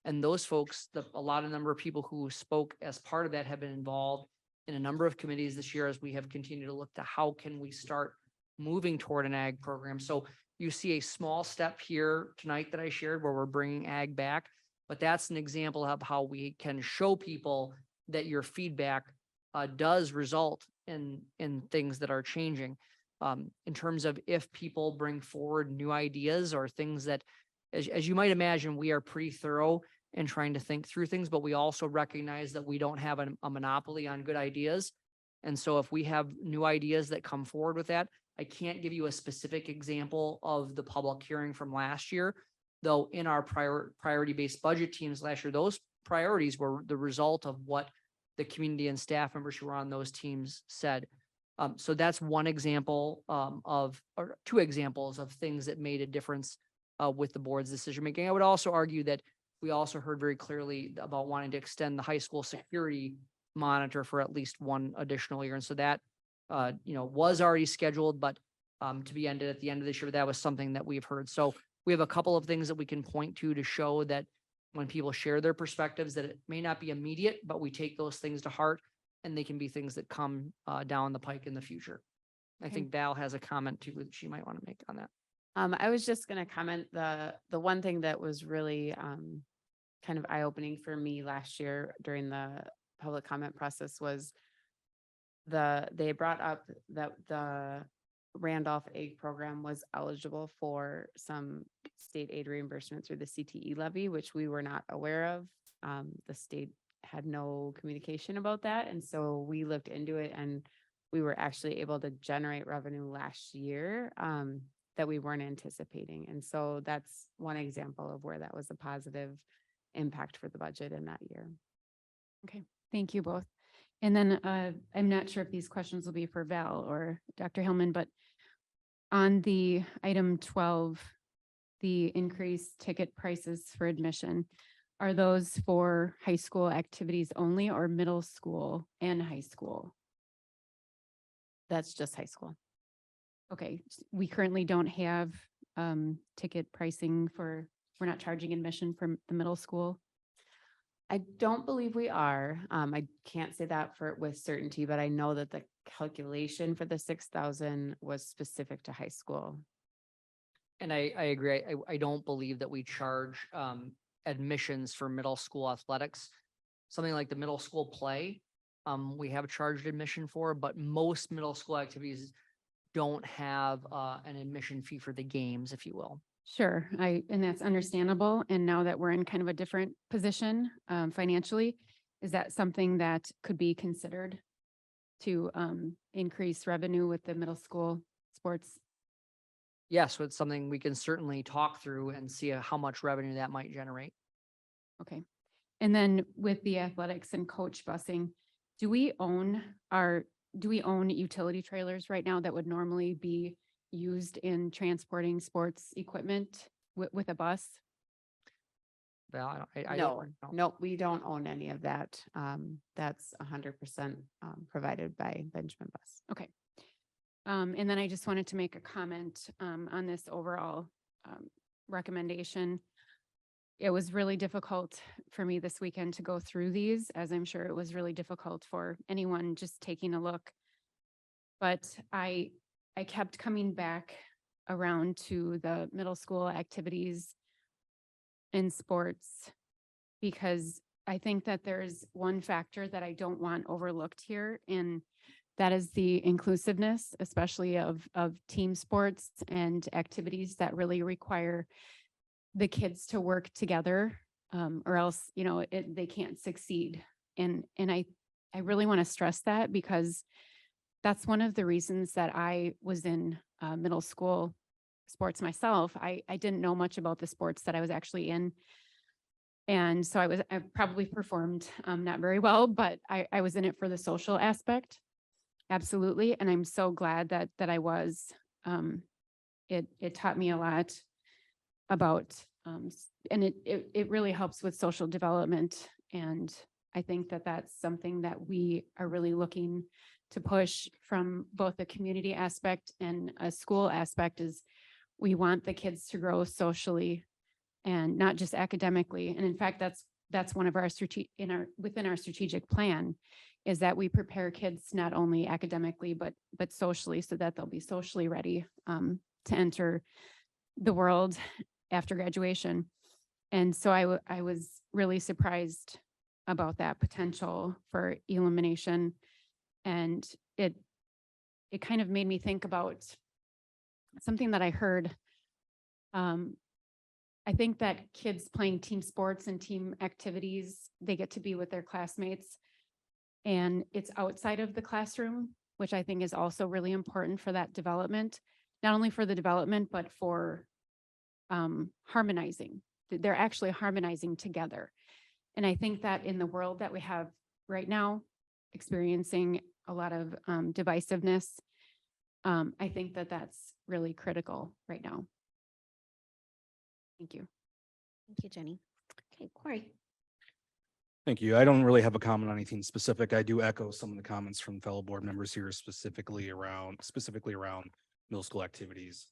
And those folks, a lot of number of people who spoke as part of that have been involved in a number of committees this year as we have continued to look to how can we start moving toward an ag program. So you see a small step here tonight that I shared where we're bringing ag back, but that's an example of how we can show people that your feedback does result in things that are changing. In terms of if people bring forward new ideas or things that, as you might imagine, we are pretty thorough in trying to think through things, but we also recognize that we don't have a monopoly on good ideas. And so if we have new ideas that come forward with that, I can't give you a specific example of the public hearing from last year, though in our priority-based budget teams last year, those priorities were the result of what the community and staff members who were on those teams said. So that's one example or two examples of things that made a difference with the board's decision-making. I would also argue that we also heard very clearly about wanting to extend the high school security monitor for at least one additional year. And so that, was already scheduled, but to be ended at the end of this year, that was something that we've heard. So we have a couple of things that we can point to show that when people share their perspectives, that it may not be immediate, but we take those things to heart and they can be things that come down the pike in the future. I think Val has a comment too that she might want to make on that. I was just going to comment the one thing that was really kind of eye-opening for me last year during the public comment process was they brought up that the Randolph Ag program was eligible for some state aid reimbursement through the CTE levy, which we were not aware of. The state had no communication about that. And so we looked into it and we were actually able to generate revenue last year that we weren't anticipating. And so that's one example of where that was a positive impact for the budget in that year. Okay, thank you both. And then I'm not sure if these questions will be for Val or Dr. Hillman, but on the item 12, the increased ticket prices for admission, are those for high school activities only or middle school and high school? That's just high school. Okay, we currently don't have ticket pricing we're not charging admission for the middle school. I don't believe we are. I can't say that with certainty, but I know that the calculation for the 6,000 was specific to high school. And I agree. I don't believe that we charge admissions for middle school athletics. Something like the middle school play, we have charged admission for, but most middle school activities don't have an admission fee for the games, if you will. Sure, and that's understandable. And now that we're in kind of a different position financially, is that something that could be considered to increase revenue with the middle school sports? Yes, so it's something we can certainly talk through and see how much revenue that might generate. Okay. And then with the athletics and coach busing, do we own utility trailers right now that would normally be used in transporting sports equipment with a bus? Val, No, we don't own any of that. That's 100% provided by Benjamin Bus. Okay. And then I just wanted to make a comment on this overall recommendation. It was really difficult for me this weekend to go through these, as I'm sure it was really difficult for anyone just taking a look. But I kept coming back around to the middle school activities and sports, because I think that there's one factor that I don't want overlooked here, and that is the inclusiveness, especially of team sports and activities that really require the kids to work together, or else, they can't succeed. And I really want to stress that, because that's one of the reasons that I was in middle school sports myself. I didn't know much about the sports that I was actually in. And so I probably performed not very well, but I was in it for the social aspect. Absolutely. And I'm so glad that I was. It taught me a lot about And it really helps with social development. And I think that that's something that we are really looking to push from both a community aspect and a school aspect. Is we want the kids to grow socially and not just academically. And in fact, that's one of our within our strategic plan, is that we prepare kids not only academically, but socially, so that they'll be socially ready to enter the world after graduation. And so I was really surprised about that potential for elimination. And it kind of made me think about something that I heard. I think that kids playing team sports and team activities, they get to be with their classmates, and it's outside of the classroom, which I think is also really important for that development, not only for the development, but for harmonizing. They're actually harmonizing together. And I think that in the world that we have right now, experiencing a lot of divisiveness, I think that that's really critical right now. Thank you. Thank you, Jenny. Okay, Corey. Thank you. I don't really have a comment on anything specific. I do echo some of the comments from fellow board members here, specifically around middle school activities.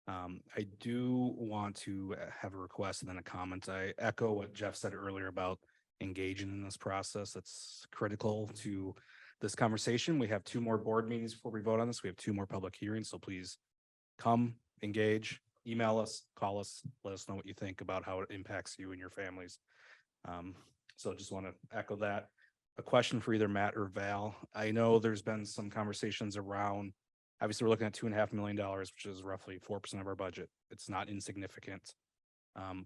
I do want to have a request and then a comment. I echo what Jeff said earlier about engaging in this process. It's critical to this conversation. We have 2 more board meetings before we vote on this. We have 2 more public hearings. So please come, engage, email us, call us, let us know what you think about how it impacts you and your families. So just want to echo that. A question for either Matt or Val. I know there's been some conversations around, obviously we're looking at $2.5 million, which is roughly 4% of our budget. It's not insignificant.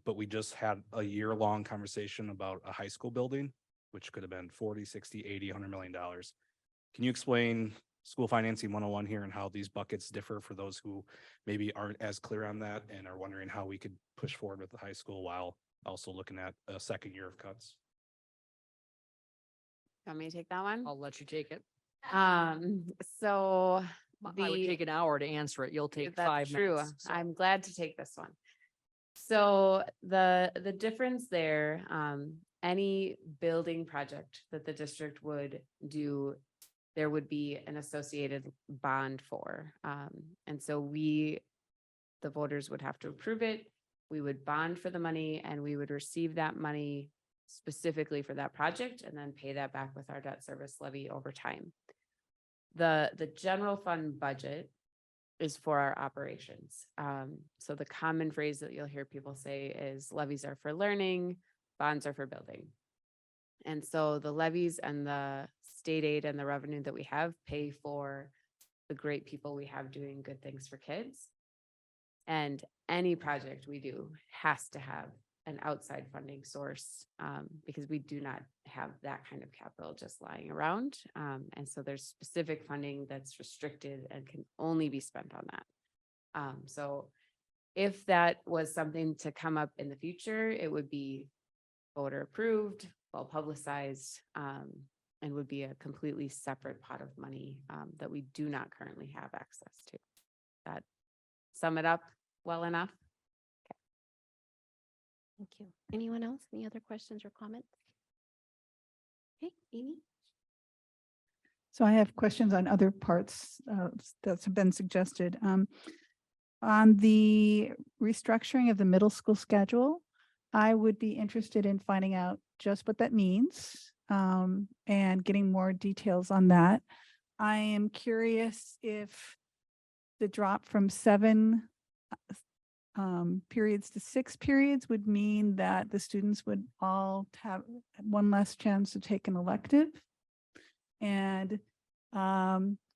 But we just had a year-long conversation about a high school building, which could have been 40, 60, 80, $100 million. Can you explain school financing 101 here and how these buckets differ for those who maybe aren't as clear on that and are wondering how we could push forward with the high school while also looking at a second year of cuts? Want me to take that one? I'll let you take it. So I would take an hour to answer it. You'll take 5 true. minutes. so. I'm glad to take this one. So the difference there, any building project that the district would do, there would be an associated bond for. And so the voters would have to approve it. We would bond for the money and we would receive that money specifically for that project and then pay that back with our debt service levy over time. The general fund budget is for our operations. So the common phrase that you'll hear people say is levies are for learning, bonds are for building. And so the levies and the state aid and the revenue that we have pay for the great people we have doing good things for kids. And any project we do has to have an outside funding source because we do not have that kind of capital just lying around. And so there's specific funding that's restricted and can only be spent on that. So if that was something to come up in the future, it would be voter approved, well publicized, and would be a completely separate pot of money that we do not currently have access to. That sum it up well enough? Thank you. Anyone else? Any other questions or comments? Okay, Amy. So I have questions on other parts that have been suggested. On the restructuring of the middle school schedule, I would be interested in finding out just what that means and getting more details on that. I am curious if the drop from 7 periods to 6 periods would mean that the students would all have one less chance to take an elective, and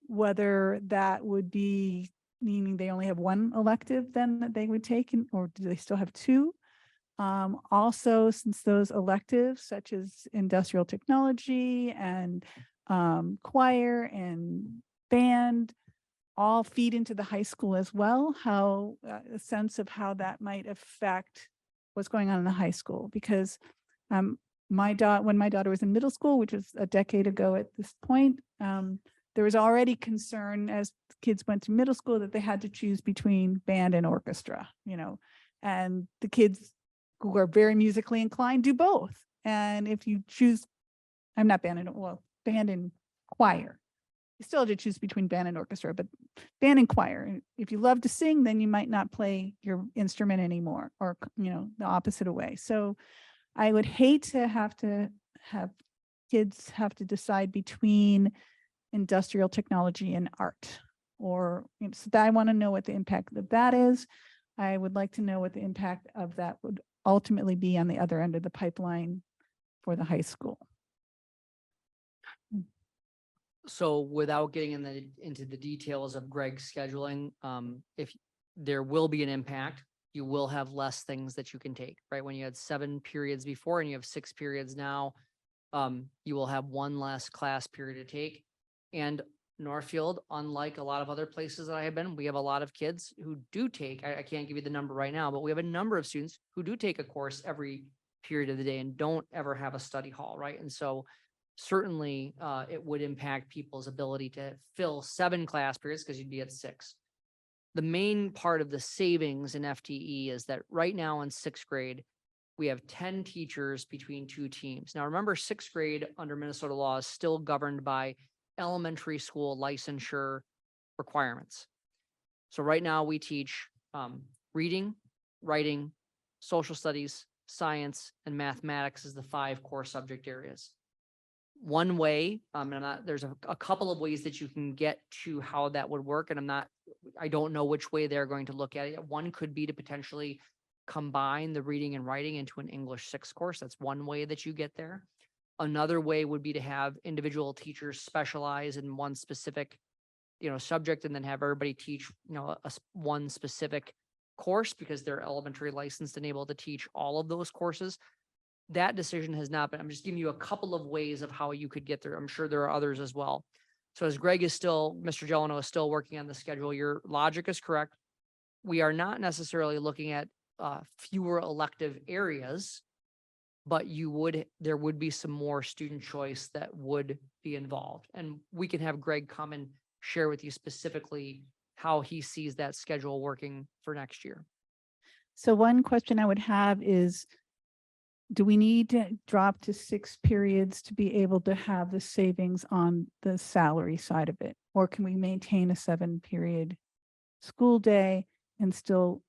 whether that would be meaning they only have 1 elective then that they would take, or do they still have 2? Also, since those electives such as industrial technology and choir and band all feed into the high school as well, how a sense of how that might affect what's going on in the high school. Because when my daughter was in middle school, which was a decade ago at this point, there was already concern as kids went to middle school that they had to choose between band and orchestra, and the kids who are very musically inclined, do both. And if you choose, I'm not band and, well, band and choir. You still have to choose between band and orchestra, but band and choir. If you love to sing, then you might not play your instrument anymore, or, you know, the opposite way. So I would hate to have kids have to decide between industrial technology and art, or, you know, so that I want to know what the impact of that is. I would like to know what the impact of that would ultimately be on the other end of the pipeline for the high school. So without getting into the details of Greg's scheduling, if there will be an impact, you will have less things that you can take, right? When you had 7 periods before and you have 6 periods now, you will have 1 less class period to take. And Northfield, unlike a lot of other places that I have been, we have a lot of kids who do take, I can't give you the number right now, but we have a number of students who do take a course every period of the day and don't ever have a study hall, right? And so certainly it would impact people's ability to fill 7 class periods because you'd be at 6. The main part of the savings in FTE is that right now in 6th grade, we have 10 teachers between 2 teams. Now, remember, 6th grade under Minnesota law is still governed by elementary school licensure requirements. So right now we teach reading, writing, social studies, science, and mathematics as the 5 core subject areas. One way, there's a couple of ways that you can get to how that would work, and I don't know which way they're going to look at it. One could be to potentially combine the reading and writing into an English 6 course. That's one way that you get there. Another way would be to have individual teachers specialize in one specific, subject, and then have everybody teach, one specific course because they're elementary licensed and able to teach all of those courses. That decision has not been, I'm just giving you a couple of ways of how you could get there. I'm sure there are others as well. So as Mr. Gelano is still working on the schedule, your logic is correct. We are not necessarily looking at fewer elective areas, but there would be some more student choice that would be involved. And we can have Greg come and share with you specifically how he sees that schedule working for next year. So one question I would have is, do we need to drop to 6 periods to be able to have the savings on the salary side of it? Or can we maintain a 7-period school day and still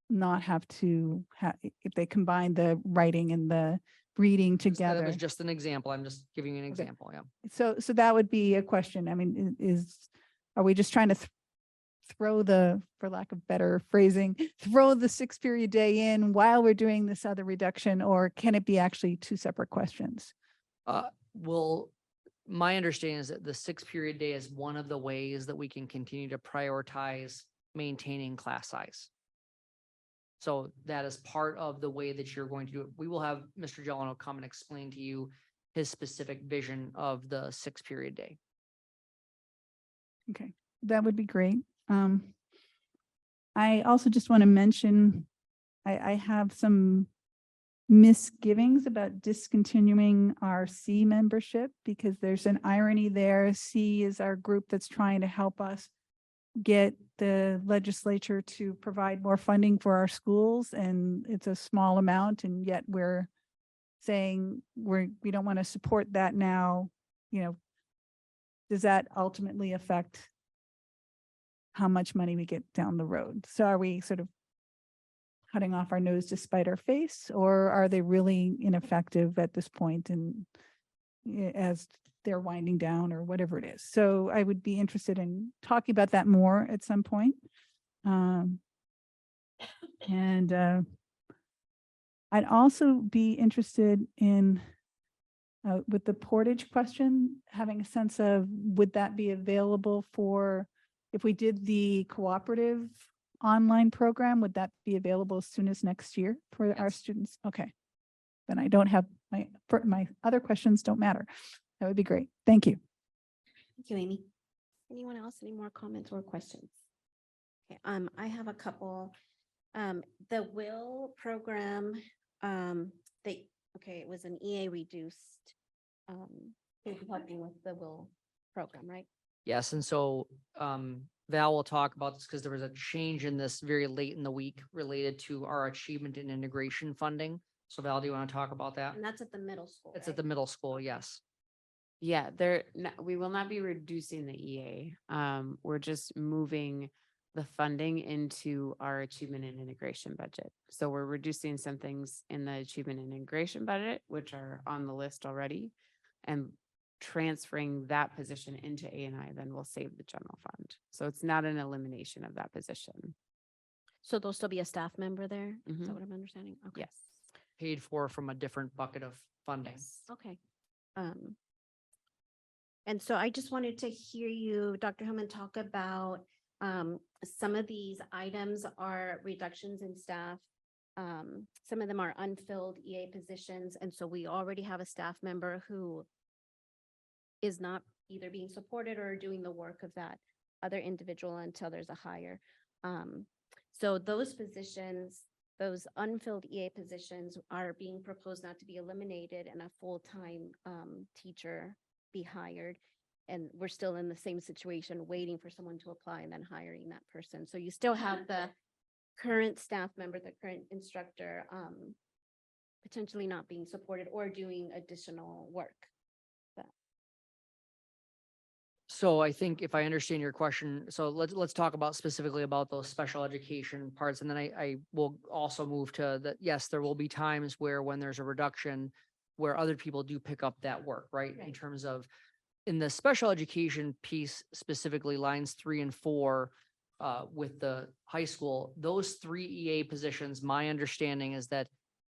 not have to if they combine the writing and the reading together? That was just an example. I'm just giving you an example. Yeah. So that would be a question. I mean, are we just trying to throw for lack of better phrasing, throw the 6-period day in while we're doing this other reduction, or can it be actually 2 separate questions? Well, my understanding is that the 6-period day is one of the ways that we can continue to prioritize maintaining class size. So that is part of the way that you're going to do it. We will have Mr. Gelano come and explain to you his specific vision of the 6-period day. Okay, that would be great. I also just want to mention, I have some misgivings about discontinuing our C membership because there's an irony there. C is our group that's trying to help us get the legislature to provide more funding for our schools, and it's a small amount, and yet we're saying we don't want to support that now. Does that ultimately affect how much money we get down the road? So are we sort of cutting off our nose to spite our face, or are they really ineffective at this point and as they're winding down or whatever it is? So I would be interested in talking about that more at some point. I'd also be interested in, with the portage question, having a sense of, would that be available for, if we did the cooperative online program, would that be available as soon as next year for our students? Okay. Then I don't have my other questions don't matter. That would be great. Thank you. Thank you, Amy. Anyone else, any more comments or questions? Okay, I have a couple. The WILL program, it was an EA reduced, helping with the WILL program, right? Yes, and so Val will talk about this because there was a change in this very late in the week related to our achievement and integration funding. So Val, do you want to talk about that? And that's at the middle school, It's at right? the middle school, yes. Yeah, we will not be reducing the EA. We're just moving the funding into our achievement and integration budget. So we're reducing some things in the achievement and integration budget, which are on the list already, and transferring that position into A&I, then we'll save the general fund. So it's not an elimination of that position. So there'll still be a staff member there? Is that Mhm. what I'm understanding? Okay. Yes. Paid for from a different bucket of funding. Okay. And so I just wanted to hear you, Dr. Hillman, talk about some of these items are reductions in staff. Some of them are unfilled EA positions. And so we already have a staff member who is not either being supported or doing the work of that other individual until there's a hire. So those positions, those unfilled EA positions are being proposed not to be eliminated and a full-time teacher be hired. And we're still in the same situation, waiting for someone to apply and then hiring that person. So you still have the current staff member, the current instructor, potentially not being supported or doing additional work. So I think if I understand your question, so let's talk about specifically about those special education parts. And then I will also move to that. Yes, there will be times where when there's a reduction where other people do pick up that work, right? In Right. terms of in the special education piece, specifically lines 3 and 4 with the high school, those 3 EA positions, my understanding is that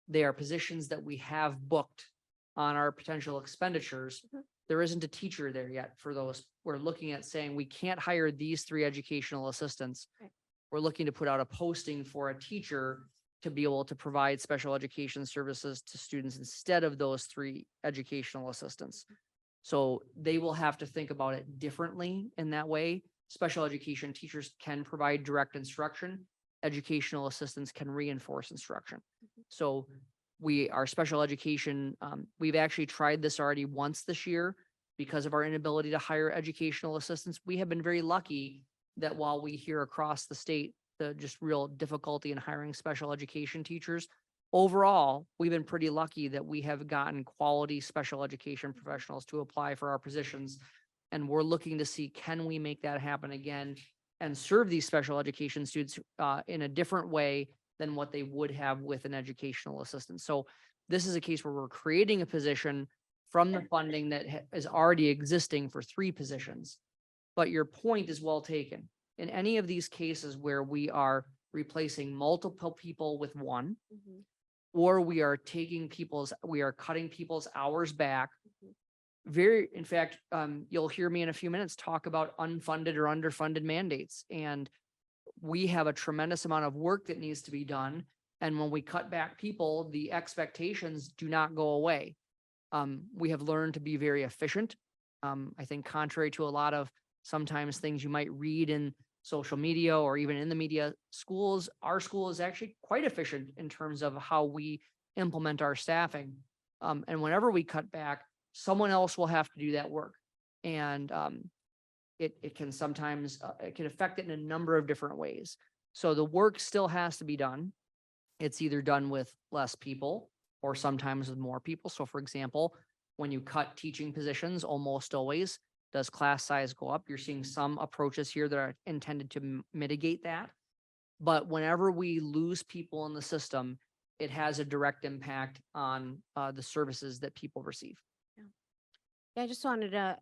they are positions that we have booked on our potential expenditures. Mhm. There isn't a teacher there yet for those. We're looking at saying we can't hire these 3 educational assistants. Right. We're looking to put out a posting for a teacher to be able to provide special education services to students instead of those 3 educational assistants. So they will have to think about it differently in that way. Special education teachers can provide direct instruction. Educational assistants can reinforce instruction. So our special education, we've actually tried this already once this year because of our inability to hire educational assistants. We have been very lucky that while we hear across the state, the just real difficulty in hiring special education teachers, overall, we've been pretty lucky that we have gotten quality special education professionals to apply for our positions. And we're looking to see, can we make that happen again and serve these special education students in a different way than what they would have with an educational assistant. So this is a case where we're creating a position from the funding that is already existing for 3 positions. But your point is well taken. In any of these cases where we are replacing multiple people with one, Mhm. or we are cutting people's hours back. Mhm. In fact, you'll hear me in a few minutes talk about unfunded or underfunded mandates. And we have a tremendous amount of work that needs to be done. And when we cut back people, the expectations do not go away. We have learned to be very efficient. I think contrary to a lot of sometimes things you might read in social media or even in the media, our school is actually quite efficient in terms of how we implement our staffing. And whenever we cut back, someone else will have to do that work. And it can sometimes, it can affect it in a number of different ways. So the work still has to be done. It's either done with less people or sometimes with more people. So for example, when you cut teaching positions, almost always does class size go up. You're seeing some approaches here that are intended to mitigate that. But whenever we lose people in the system, it has a direct impact on the services that people receive. Yeah, I just wanted to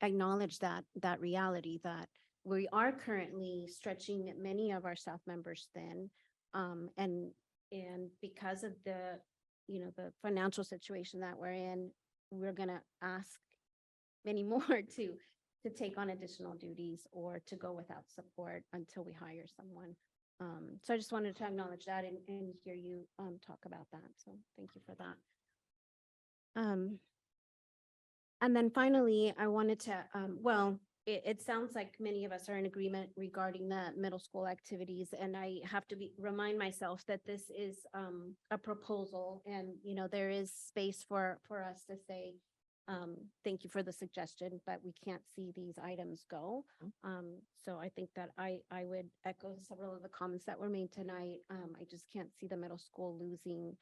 acknowledge that reality that we are currently stretching many of our staff members thin. And because of the financial situation that we're in, we're gonna ask many more to take on additional duties or to go without support until we hire someone. So I just wanted to acknowledge that and hear you talk about that. So thank you for that. And then finally, I wanted to, it sounds like many of us are in agreement regarding the middle school activities. And I have to remind myself that this is a proposal and, there is space for us to say, Thank you for the suggestion, but we can't see these items go. So I think that I would echo several of the comments that were made tonight. I just can't see the middle school losing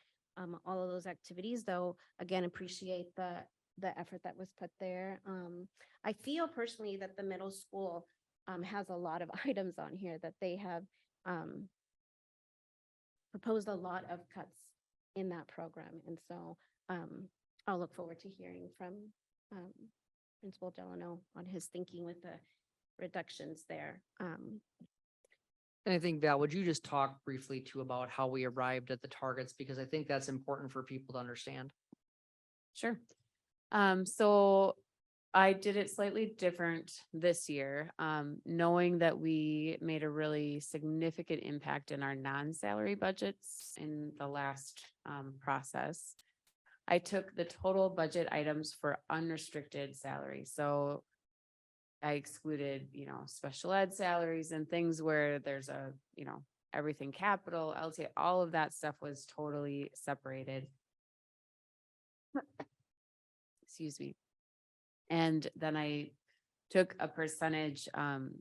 all of those activities, though, again, appreciate the effort that was put there. I feel personally that the middle school has a lot of items on here that they have proposed a lot of cuts in that program. And so I'll look forward to hearing from Principal Delano on his thinking with the reductions there. And I think Val, would you just talk briefly too about how we arrived at the targets? Because I think that's important for people to understand. Sure. So I did it slightly different this year, knowing that we made a really significant impact in our non-salary budgets in the last process. I took the total budget items for unrestricted salary. So I excluded, special ed salaries and things where there's everything capital, LTA, all of that stuff was totally separated. Excuse me. And then I took a percentage,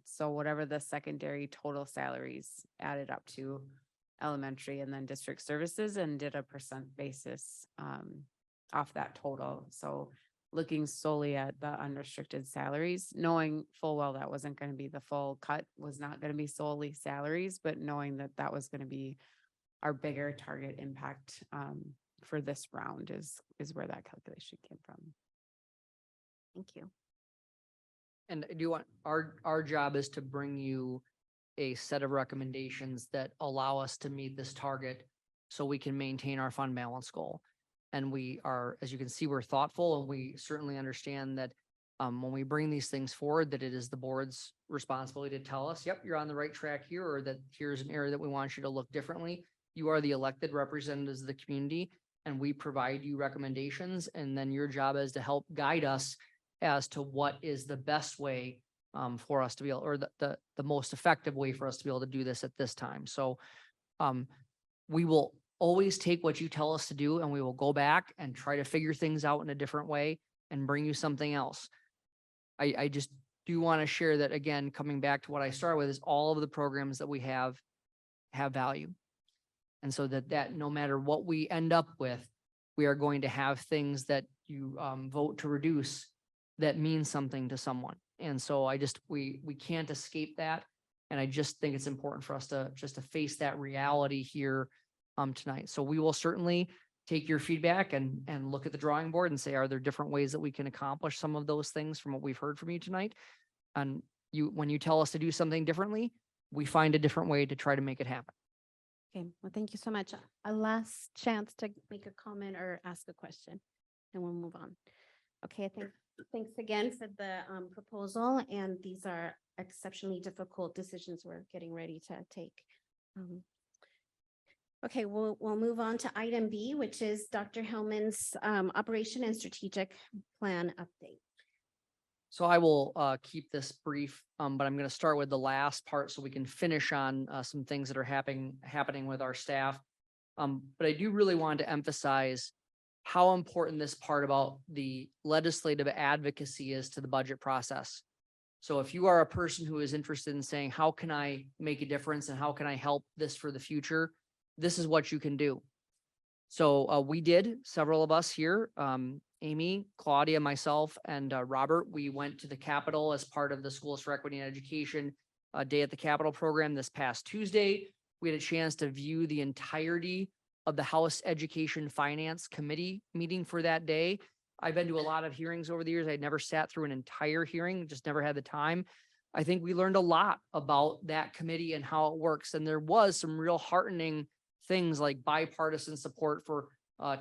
so whatever the secondary total salaries added up to elementary and then district services, and did a percent basis off that total. So looking solely at the unrestricted salaries, knowing full well that wasn't going to be the full cut, was not going to be solely salaries, but knowing that that was going to be our bigger target impact for this round is where that calculation came from. Thank you. And do you want, our job is to bring you a set of recommendations that allow us to meet this target so we can maintain our fund balance goal. And we are, as you can see, we're thoughtful, and we certainly understand that when we bring these things forward, that it is the board's responsibility to tell us, yep, you're on the right track here, or that here's an area that we want you to look differently. You are the elected representatives of the community, and we provide you recommendations, and then your job is to help guide us as to what is the best way for us to be able, or the most effective way for us to be able to do this at this time. So we will always take what you tell us to do, and we will go back and try to figure things out in a different way and bring you something else. I just do want to share that, again, coming back to what I started with, is all of the programs that we have value. And so that no matter what we end up with, we are going to have things that you vote to reduce that mean something to someone. And so we can't escape that. And I just think it's important for us to face that reality here tonight. So we will certainly take your feedback and look at the drawing board and say, are there different ways that we can accomplish some of those things from what we've heard from you tonight? And when you tell us to do something differently, we find a different way to try to make it happen. Okay, well, thank you so much. A last chance to make a comment or ask a question, and we'll move on. Okay, thanks again for the proposal, and these are exceptionally difficult decisions we're getting ready to take. Okay, we'll move on to item B, which is Dr. Hellman's operation and strategic plan update. So I will keep this brief, but I'm going to start with the last part so we can finish on some things that are happening with our staff. But I do really want to emphasize how important this part about the legislative advocacy is to the budget process. So if you are a person who is interested in saying, how can I make a difference and how can I help this for the future, this is what you can do. So we did, several of us here, Amy, Claudia, myself, and Robert, we went to the Capitol as part of the Schools for Equity and Education Day at the Capitol program this past Tuesday. We had a chance to view the entirety of the House Education Finance Committee meeting for that day. I've been to a lot of hearings over the years. I'd never sat through an entire hearing, just never had the time. I think we learned a lot about that committee and how it works. And there was some real heartening things like bipartisan support for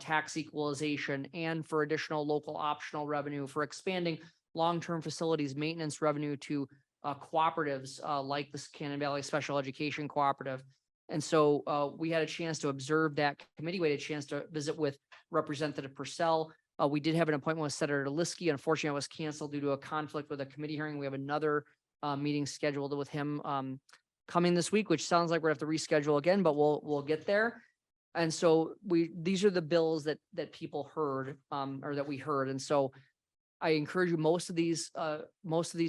tax equalization and for additional local optional revenue, for expanding long-term facilities maintenance revenue to cooperatives like the Cannon Valley Special Education Cooperative. And so we had a chance to observe that committee. We had a chance to visit with Representative Purcell. We did have an appointment with Senator Liskey. Unfortunately, it was canceled due to a conflict with a committee hearing. We have another meeting scheduled with him coming this week, which sounds like we're gonna have to reschedule again, but we'll get there. And so these are the bills that people heard or that we heard. And so I encourage you, most of these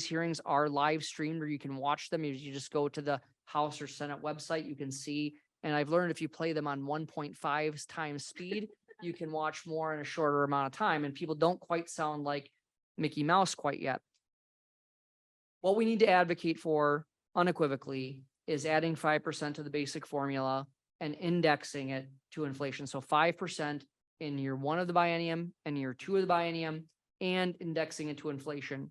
hearings are live streamed, or you can watch them. You just go to the House or Senate website, you can see. And I've learned if you play them on 1.5 times speed, you can watch more in a shorter amount of time, and people don't quite sound like Mickey Mouse quite yet. What we need to advocate for unequivocally is adding 5% to the basic formula and indexing it to inflation. So 5% in year 1 of the biennium and year 2 of the biennium, and indexing it to inflation.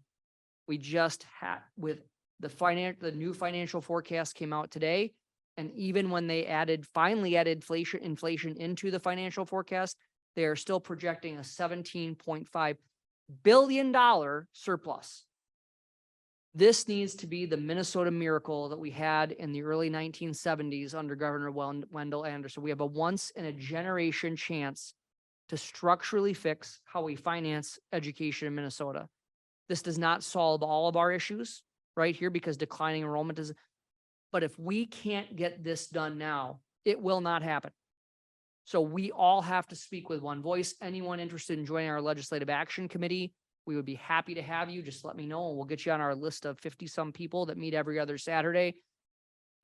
We just had with the new financial forecast came out today. And even when they finally added inflation into the financial forecast, they are still projecting a $17.5 billion surplus. This needs to be the Minnesota miracle that we had in the early 1970s under Governor Wendell Anderson. We have a once in a generation chance to structurally fix how we finance education in Minnesota. This does not solve all of our issues right here, because declining enrollment is, but if we can't get this done now, it will not happen. So we all have to speak with one voice. Anyone interested in joining our legislative action committee, we would be happy to have you. Just let me know and we'll get you on our list of 50 some people that meet every other Saturday.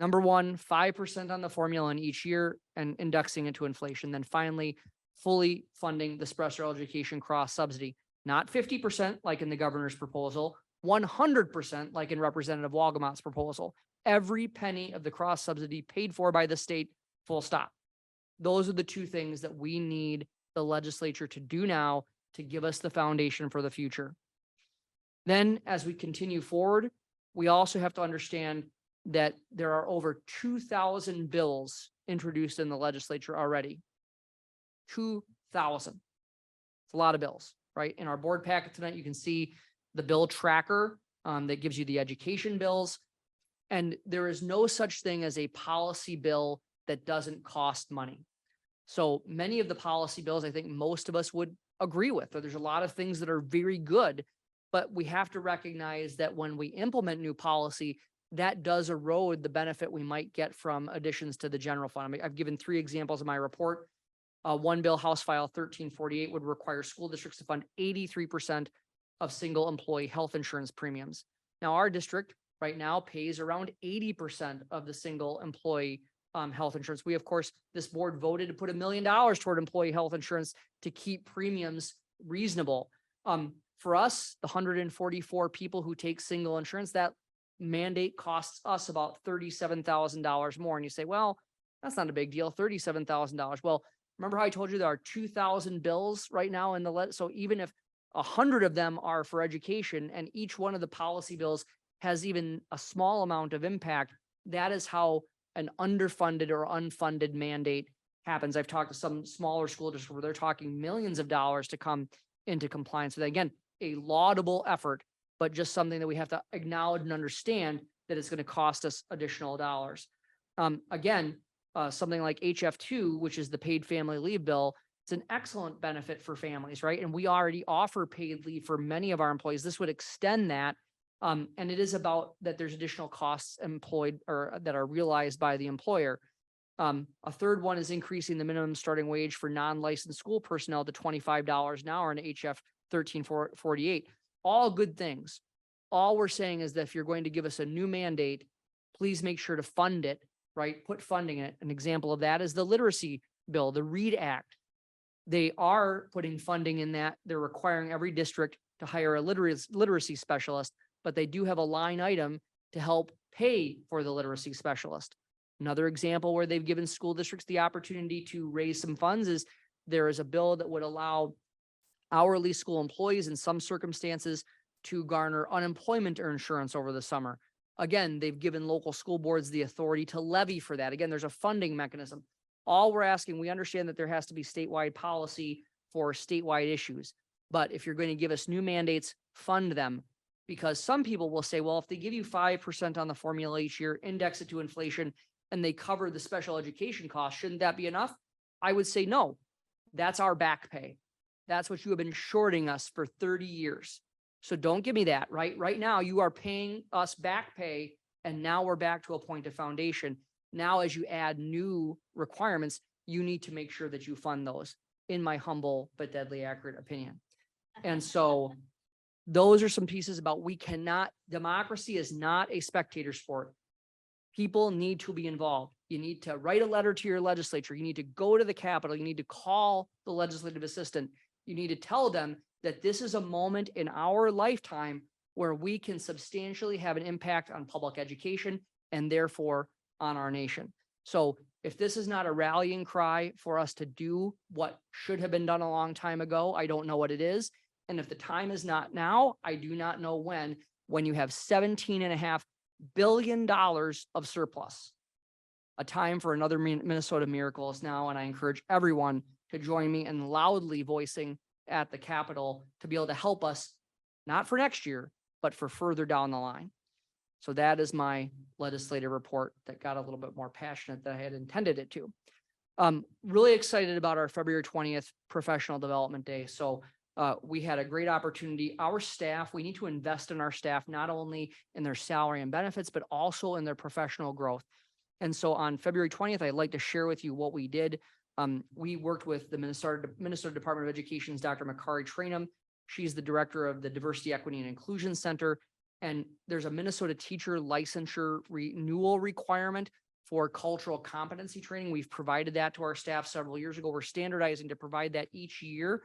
Number one, 5% on the formula in each year and indexing it to inflation. Then finally, fully funding the special education cross subsidy, not 50% like in the governor's proposal, 100% like in Representative Walgamott's proposal. Every penny of the cross subsidy paid for by the state, full stop. Those are the two things that we need the legislature to do now to give us the foundation for the future. Then as we continue forward, we also have to understand that there are over 2,000 bills introduced in the legislature already. 2,000. It's a lot of bills, right? In our board packet tonight, you can see the bill tracker that gives you the education bills. And there is no such thing as a policy bill that doesn't cost money. So many of the policy bills, I think most of us would agree with. There's a lot of things that are very good, but we have to recognize that when we implement new policy, that does erode the benefit we might get from additions to the general fund. I mean, I've given 3 examples in my report. One bill, House File 1348, would require school districts to fund 83% of single employee health insurance premiums. Now, our district right now pays around 80% of the single employee health insurance. We, of course, this board voted to put $1 million toward employee health insurance to keep premiums reasonable. For us, the 144 people who take single insurance, that mandate costs us about $37,000 more. And you say, well, that's not a big deal, $37,000. Well, remember how I told you there are 2,000 bills right now in the so even if 100 of them are for education and each one of the policy bills has even a small amount of impact, that is how an underfunded or unfunded mandate happens. I've talked to some smaller school districts where they're talking millions of dollars to come into compliance with that. Again, a laudable effort, but just something that we have to acknowledge and understand that it's going to cost us additional dollars. Again, something like HF2, which is the paid family leave bill, it's an excellent benefit for families, right? And we already offer paid leave for many of our employees. This would extend that. And it is about that there's additional costs employed or that are realized by the employer. A third one is increasing the minimum starting wage for non-licensed school personnel to $25 an hour in HF 1348. All good things. All we're saying is that if you're going to give us a new mandate, please make sure to fund it, right? Put funding in it. An example of that is the literacy bill, the READ Act. They are putting funding in that. They're requiring every district to hire a literacy specialist, but they do have a line item to help pay for the literacy specialist. Another example where they've given school districts the opportunity to raise some funds is there is a bill that would allow hourly school employees in some circumstances to garner unemployment insurance over the summer. Again, they've given local school boards the authority to levy for that. Again, there's a funding mechanism. All we're asking, we understand that there has to be statewide policy for statewide issues. But if you're going to give us new mandates, fund them. Because some people will say, well, if they give you 5% on the formula each year, index it to inflation, and they cover the special education costs, shouldn't that be enough? I would say no. That's our back pay. That's what you have been shorting us for 30 years. So don't give me that, right? Right now, you are paying us back pay, and now we're back to a point of foundation. Now, as you add new requirements, you need to make sure that you fund those, in my humble but deadly accurate opinion. And so those are some pieces about democracy is not a spectator sport. People need to be involved. You need to write a letter to your legislature. You need to go to the Capitol. You need to call the legislative assistant. You need to tell them that this is a moment in our lifetime where we can substantially have an impact on public education and therefore on our nation. So if this is not a rallying cry for us to do what should have been done a long time ago, I don't know what it is. And if the time is not now, I do not know when you have $17.5 billion of surplus. A time for another Minnesota miracle is now, and I encourage everyone to join me in loudly voicing at the Capitol to be able to help us, not for next year, but for further down the line. So that is my legislative report that got a little bit more passionate than I had intended it to. Really excited about our February 20th Professional Development Day. So we had a great opportunity. Our staff, we need to invest in our staff, not only in their salary and benefits, but also in their professional growth. And so on February 20th, I'd like to share with you what we did. We worked with the Minnesota Department of Education's Dr. Makari Trainum. She's the director of the Diversity, Equity, and Inclusion Center. And there's a Minnesota teacher licensure renewal requirement for cultural competency training. We've provided that to our staff several years ago. We're standardizing to provide that each year,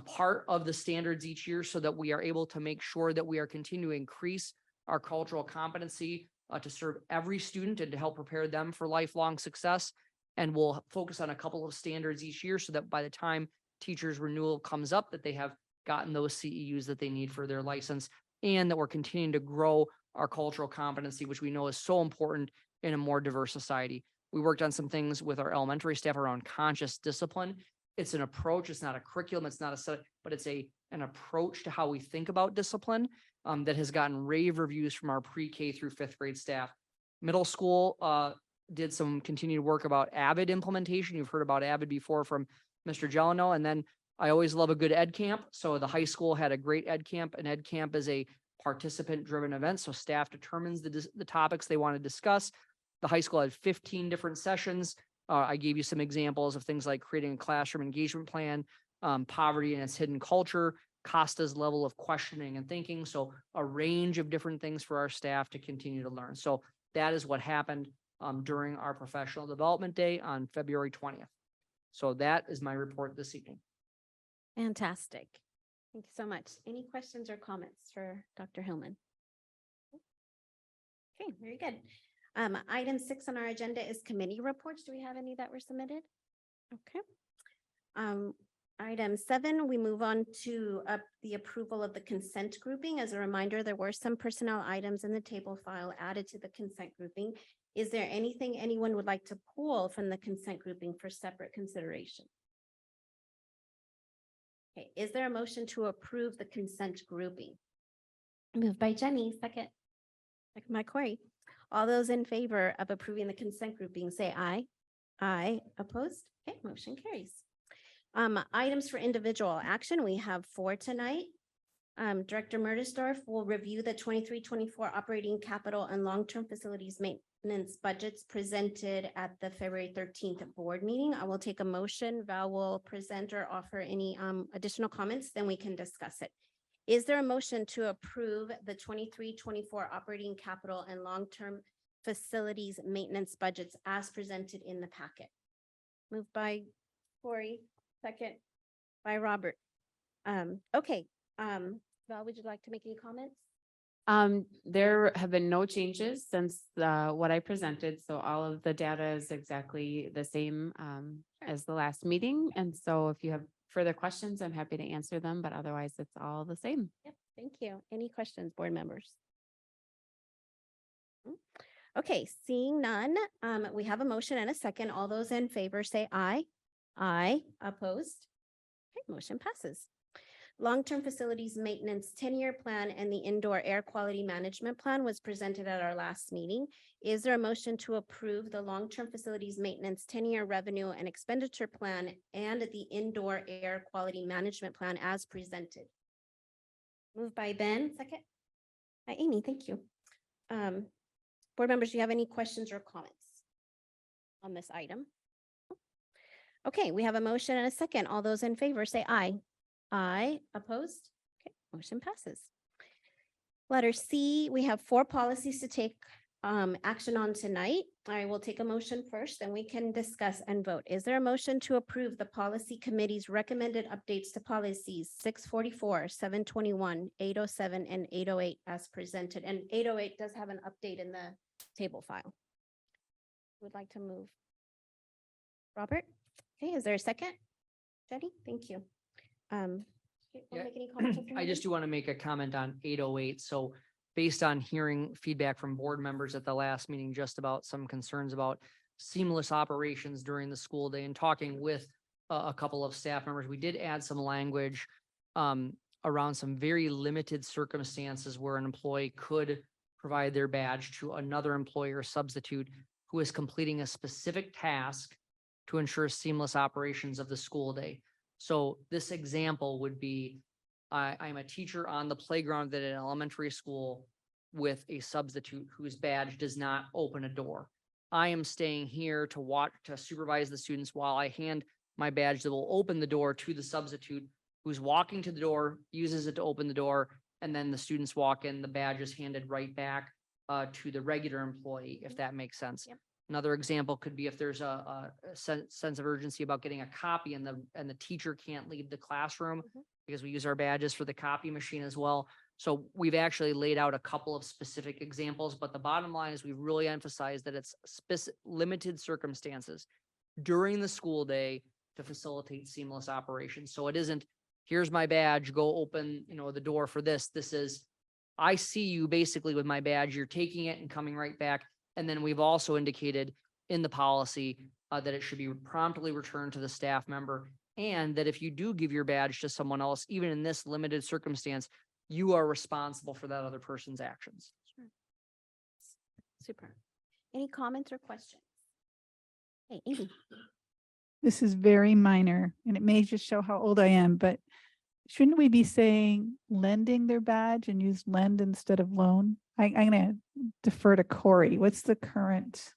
part of the standards each year, so that we are able to make sure that we are continuing to increase our cultural competency to serve every student and to help prepare them for lifelong success. And we'll focus on a couple of standards each year so that by the time teachers renewal comes up, that they have gotten those CEUs that they need for their license, and that we're continuing to grow our cultural competency, which we know is so important in a more diverse society. We worked on some things with our elementary staff around conscious discipline. It's an approach. It's not a curriculum. It's not a set, but it's an approach to how we think about discipline that has gotten rave reviews from our pre-K through 5th grade staff. Middle school did some continued work about AVID implementation. You've heard about AVID before from Mr. Jeleno. And then I always love a good ed camp. So the high school had a great ed camp. An ed camp is a participant-driven event. So staff determines the topics they want to discuss. The high school had 15 different sessions. I gave you some examples of things like creating a classroom engagement plan, poverty and its hidden culture, Costa's level of questioning and thinking. So a range of different things for our staff to continue to learn. So that is what happened during our Professional Development Day on February 20th. So that is my report this evening. Fantastic. Thank you so much. Any questions or comments for Dr. Hillman? Okay, very good. Item 6 on our agenda is committee reports. Do we have any that were submitted? Okay. Item 7, we move on to the approval of the consent grouping. As a reminder, there were some personnel items in the table file added to the consent grouping. Is there anything anyone would like to pull from the consent grouping for separate consideration? Okay, is there a motion to approve the consent grouping? Moved by Jenny, second by Corey. All those in favor of approving the consent grouping, say aye. Aye, opposed? Okay, motion carries. Items for individual action, we have 4 tonight. Director Murdersdorf will review the 23-24 operating capital and long-term facilities maintenance budgets presented at the February 13th board meeting. I will take a motion. Val will present or offer any additional comments, then we can discuss it. Is there a motion to approve the 23-24 operating capital and long-term facilities maintenance budgets as presented in the packet? Moved by Corey, second by Robert. Okay, Val, would you like to make any comments? There have been no changes since what I presented. So all of the data is exactly the same as the last meeting. And so if you have further questions, I'm happy to answer them, but otherwise it's all the same. Yep, thank you. Any questions, board members? Okay, seeing none, we have a motion and a second. All those in favor say aye. Aye, opposed? Okay, motion passes. Long-term facilities maintenance 10-year plan and the indoor air quality management plan was presented at our last meeting. Is there a motion to approve the long-term facilities maintenance 10-year revenue and expenditure plan and the indoor air quality management plan as presented? Moved by Ben, second by Amy, thank you. Board members, do you have any questions or comments on this item? Okay, we have a motion and a second. All those in favor say aye. Aye, opposed? Okay, Motion passes. Letter C, we have 4 policies to take action on tonight. I will take a motion first, then we can discuss and vote. Is there a motion to approve the policy committee's recommended updates to policies 644, 721, 807, and 808 as presented? And 808 does have an update in the table file. Would like to move. Robert? Okay, is there a second? Jenny, thank you. Okay, wanna Yeah, make any comments, Mr. I just Hagan? do want to make a comment on 808. So based on hearing feedback from board members at the last meeting, just about some concerns about seamless operations during the school day and talking with a couple of staff members, we did add some language around some very limited circumstances where an employee could provide their badge to another employee or substitute who is completing a specific task to ensure seamless operations of the school day. So this example would be, I'm a teacher on the playground at an elementary school with a substitute whose badge does not open a door. I am staying here to watch, to supervise the students while I hand my badge that will open the door to the substitute who's walking to the door, uses it to open the door, and then the students walk in, the badge is handed right back to the regular employee, if that makes sense. Yep. Another example could be if there's a sense of urgency about getting a copy and the teacher can't leave the classroom because we use our badges for the copy machine as well. So we've actually laid out a couple of specific examples, but the bottom line is we've really emphasized that it's limited circumstances during the school day to facilitate seamless operations. So it isn't, here's my badge, go open, the door for this. This is, I see you basically with my badge, you're taking it and coming right back. And then we've also indicated in the policy that it should be promptly returned to the staff member. And that if you do give your badge to someone else, even in this limited circumstance, you are responsible for that other person's actions. Sure. Super. Any comments or questions? Hey, Amy. This is very minor and it may just show how old I am, but shouldn't we be saying lending their badge and use lend instead of loan? I'm gonna defer to Corey. What's the current?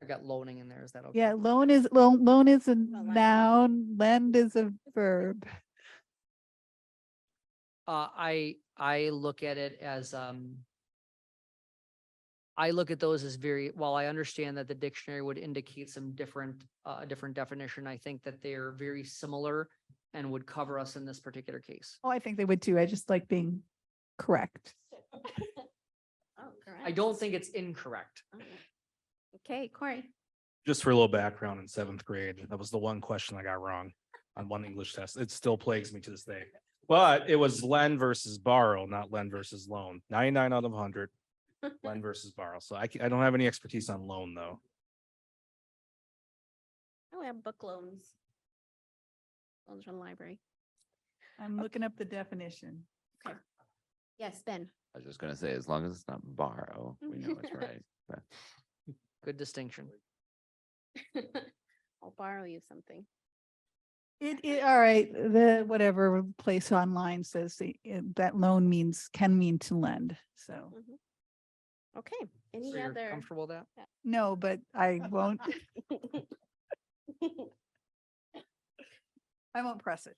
I got loaning in there. Is that okay? Yeah, loan is a Well, like- noun, lend is a verb. I look at it as, I look at those as very, while I understand that the dictionary would indicate some different, different definition, I think that they're very similar and would cover us in this particular case. Oh, I think they would too. I just like being correct. Oh, correct. I don't think it's incorrect. Oh. Okay, Corey. Just for a little background, in 7th grade, that was the one question I got wrong on one English test. It still plagues me to this day. But it was lend versus borrow, not lend versus loan. 99 out of 100, lend versus borrow. So I don't have any expertise on loan though. Oh, we have book loans. Loans from the library. I'm looking up the definition. Yes, Ben. I was just gonna say, as long as it's not borrow, we know it's right. But Good distinction. I'll borrow you something. All right, the whatever place online says that loan can mean to lend. So Mhm. Okay, any So you're other? comfortable with that? no, but I won't, I won't press it.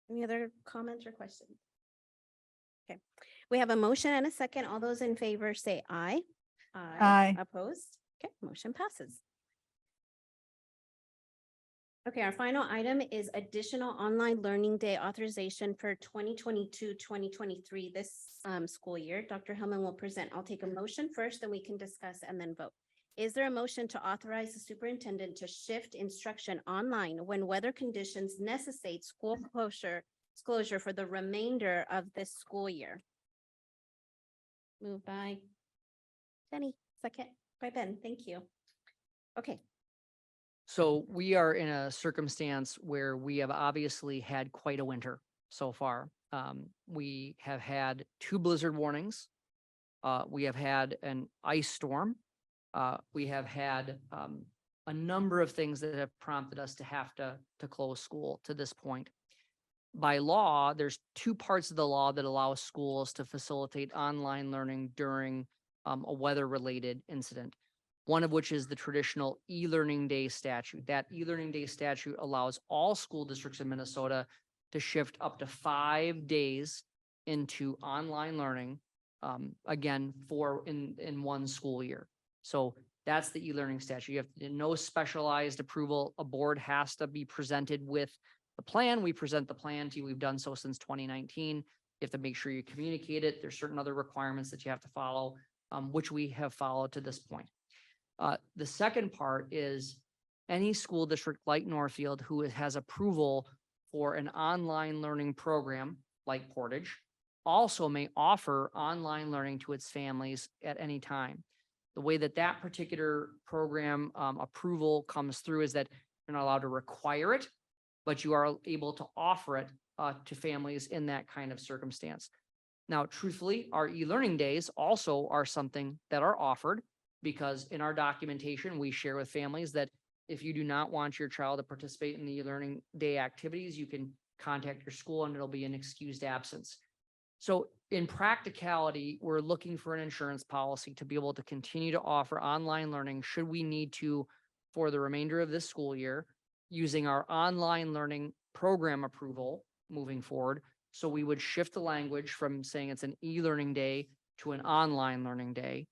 Any other comments or questions? Okay, we have a motion and a second. All those in favor say aye. Aye. Opposed? Okay, motion passes. Okay, our final item is additional online learning day authorization for 2022-2023 this school year. Dr. Hellman will present. I'll take a motion first, then we can discuss and then vote. Is there a motion to authorize the superintendent to shift instruction online when weather conditions necessitate school closure for the remainder of this school year? Moved by Jenny, second by Ben. Thank you. Okay, So we are in a circumstance where we have obviously had quite a winter so far. We have had 2 blizzard warnings. We have had an ice storm. We have had a number of things that have prompted us to have to close school to this point. By law, there's 2 parts of the law that allow schools to facilitate online learning during a weather-related incident. one of which is the traditional e-learning day statute. That e-learning day statute allows all school districts in Minnesota to shift up to 5 days into online learning, again, in one school year. So that's the e-learning statute. You have no specialized approval. A board has to be presented with the plan. We present the plan to you. We've done so since 2019. You have to make sure you communicate it. There's certain other requirements that you have to follow, which we have followed to this point. The second part is any school district like Northfield who has approval for an online learning program like Portage also may offer online learning to its families at any time. The way that that particular program approval comes through is that you're not allowed to require it, but you are able to offer it to families in that kind of circumstance. Now, truthfully, our e-learning days also are something that are offered, because in our documentation, we share with families that if you do not want your child to participate in the e-learning day activities, you can contact your school and it'll be an excused absence. So in practicality, we're looking for an insurance policy to be able to continue to offer online learning should we need to for the remainder of this school year, using our online learning program approval moving forward. So we would shift the language from saying it's an e-learning day to an online learning day.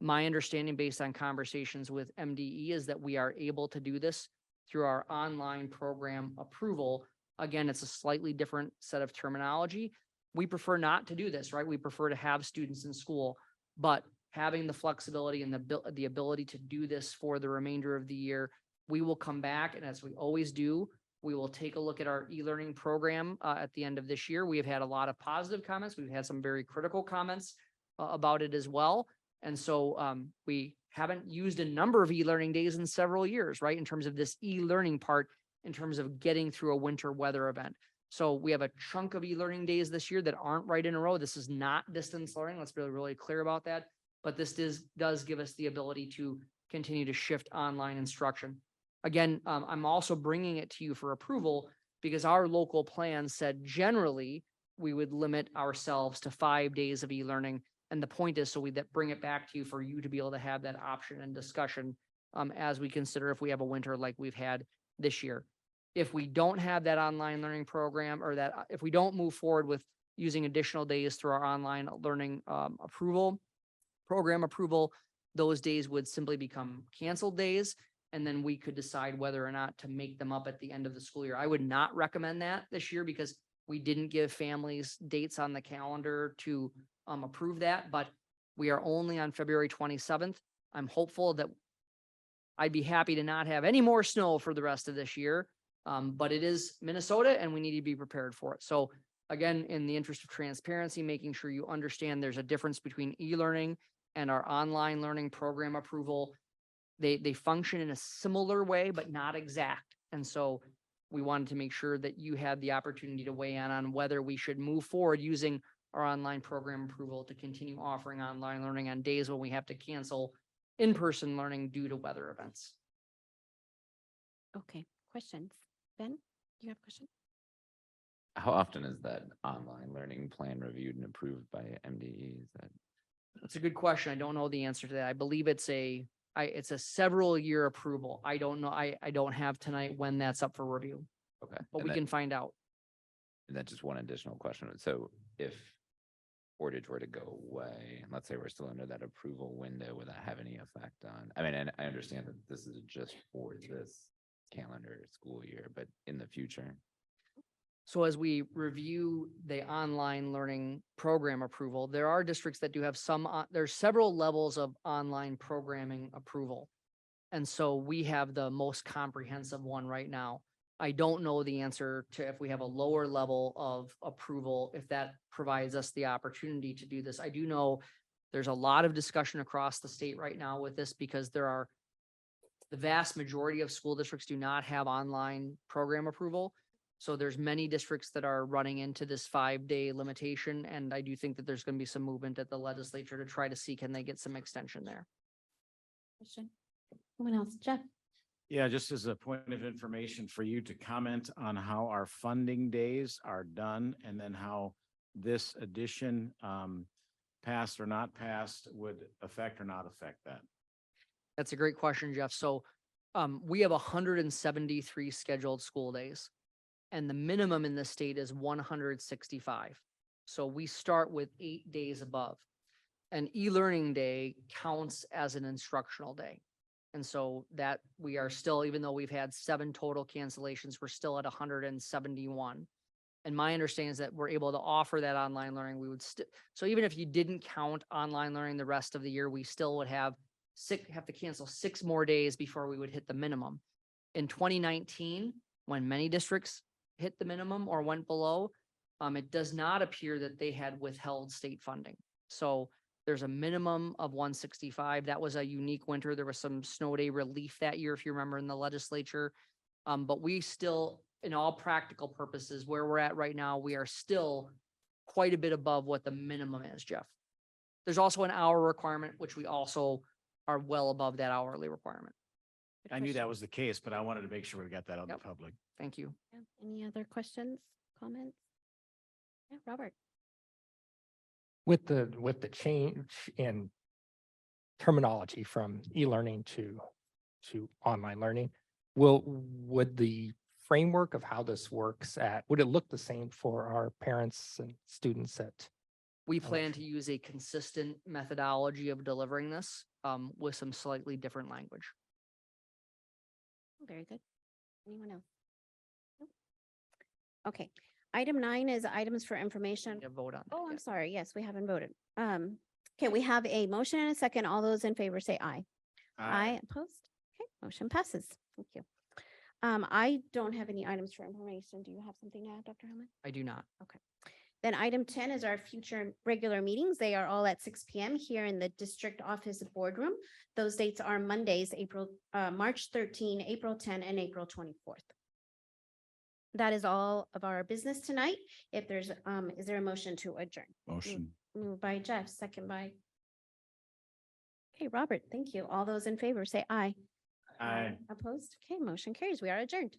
My understanding based on conversations with MDE is that we are able to do this through our online program approval. Again, it's a slightly different set of terminology. We prefer not to do this, right? We prefer to have students in school, but having the flexibility and the ability to do this for the remainder of the year, we will come back, and as we always do, we will take a look at our e-learning program at the end of this year. We have had a lot of positive comments. We've had some very critical comments about it as well. And so we haven't used a number of e-learning days in several years, right? In terms of this e-learning part, in terms of getting through a winter weather event. So we have a chunk of e-learning days this year that aren't right in a row. This is not distance learning. Let's be really clear about that. But this does give us the ability to continue to shift online instruction. Again, I'm also bringing it to you for approval because our local plan said generally we would limit ourselves to 5 days of e-learning. And the point is, so we that bring it back to you for you to be able to have that option and discussion as we consider if we have a winter like we've had this year. If we don't have that online learning program, or that if we don't move forward with using additional days through our online learning program approval, those days would simply become canceled days. And then we could decide whether or not to make them up at the end of the school year. I would not recommend that this year because we didn't give families dates on the calendar to approve that, but we are only on February 27th. I'm hopeful that I'd be happy to not have any more snow for the rest of this year. But it is Minnesota and we need to be prepared for it. So again, in the interest of transparency, making sure you understand there's a difference between e-learning and our online learning program approval. They function in a similar way, but not exact. And so we wanted to make sure that you had the opportunity to weigh in on whether we should move forward using our online program approval to continue offering online learning on days when we have to cancel in-person learning due to weather events. Okay, questions? Ben, you have a question? How often is that online learning plan reviewed and approved by MDE? That's a good question. I don't know the answer to that. I believe it's a several year approval. I don't know. I don't have tonight when that's up for review, Okay. but we can find out. And then just one additional question. So if Portage were to go away, and let's say we're still under that approval window, would that have any effect on, I mean, and I understand that this is just for this calendar school year, but in the future? So as we review the online learning program approval, there are districts that do have there's several levels of online programming approval. And so we have the most comprehensive one right now. I don't know the answer to if we have a lower level of approval, if that provides us the opportunity to do this. I do know there's a lot of discussion across the state right now with this because the vast majority of school districts do not have online program approval. So there's many districts that are running into this 5-day limitation. And I do think that there's going to be some movement at the legislature to try to see, can they get some extension there? Question? Anyone else? Jeff? Yeah, just as a point of information for you to comment on how our funding days are done and then how this addition passed or not passed would affect or not affect that. That's a great question, Jeff. So we have 173 scheduled school days. And the minimum in the state is 165. So we start with 8 days above. An e-learning day counts as an instructional day. And so that we are still, even though we've had 7 total cancellations, we're still at 171. And my understanding is that we're able to offer that online learning. We would so even if you didn't count online learning the rest of the year, we still would have to cancel 6 more days before we would hit the minimum. In 2019, when many districts hit the minimum or went below, it does not appear that they had withheld state funding. So there's a minimum of 165. That was a unique winter. There was some snow day relief that year, if you remember, in the legislature. But we still, in all practical purposes, where we're at right now, we are still quite a bit above what the minimum is, Jeff. There's also an hour requirement, which we also are well above that hourly requirement. I knew that was the case, but I wanted to make sure we got that out in the Yep. public. Thank you. Yeah, any other questions, comments? Yeah, Robert. With the change in terminology from e-learning to online learning, would the framework of how this works would it look the same for our parents and students at? We plan to use a consistent methodology of delivering this with some slightly different language. Very good. Anyone else? Nope. Okay, item 9 is items for information. Yeah, vote on. that Oh, I'm yet. sorry. Yes, we haven't voted. Okay, we have a motion and a second. All those in favor say aye. Aye, opposed? Okay, motion passes. Thank you. I don't have any items for information. Do you have something to add, Dr. Hellman? I do not. Then item 10 is our future regular meetings. They are all at 6 p.m. here in the district office boardroom. Those dates are Mondays, March 13, April 10, and April 24th. That is all of our business tonight. If there's, is there a motion to adjourn? Motion. Moved by Jeff, second by. Okay, Robert, thank you. All those in favor say aye. Aye. Opposed? Okay, motion carries. We are adjourned.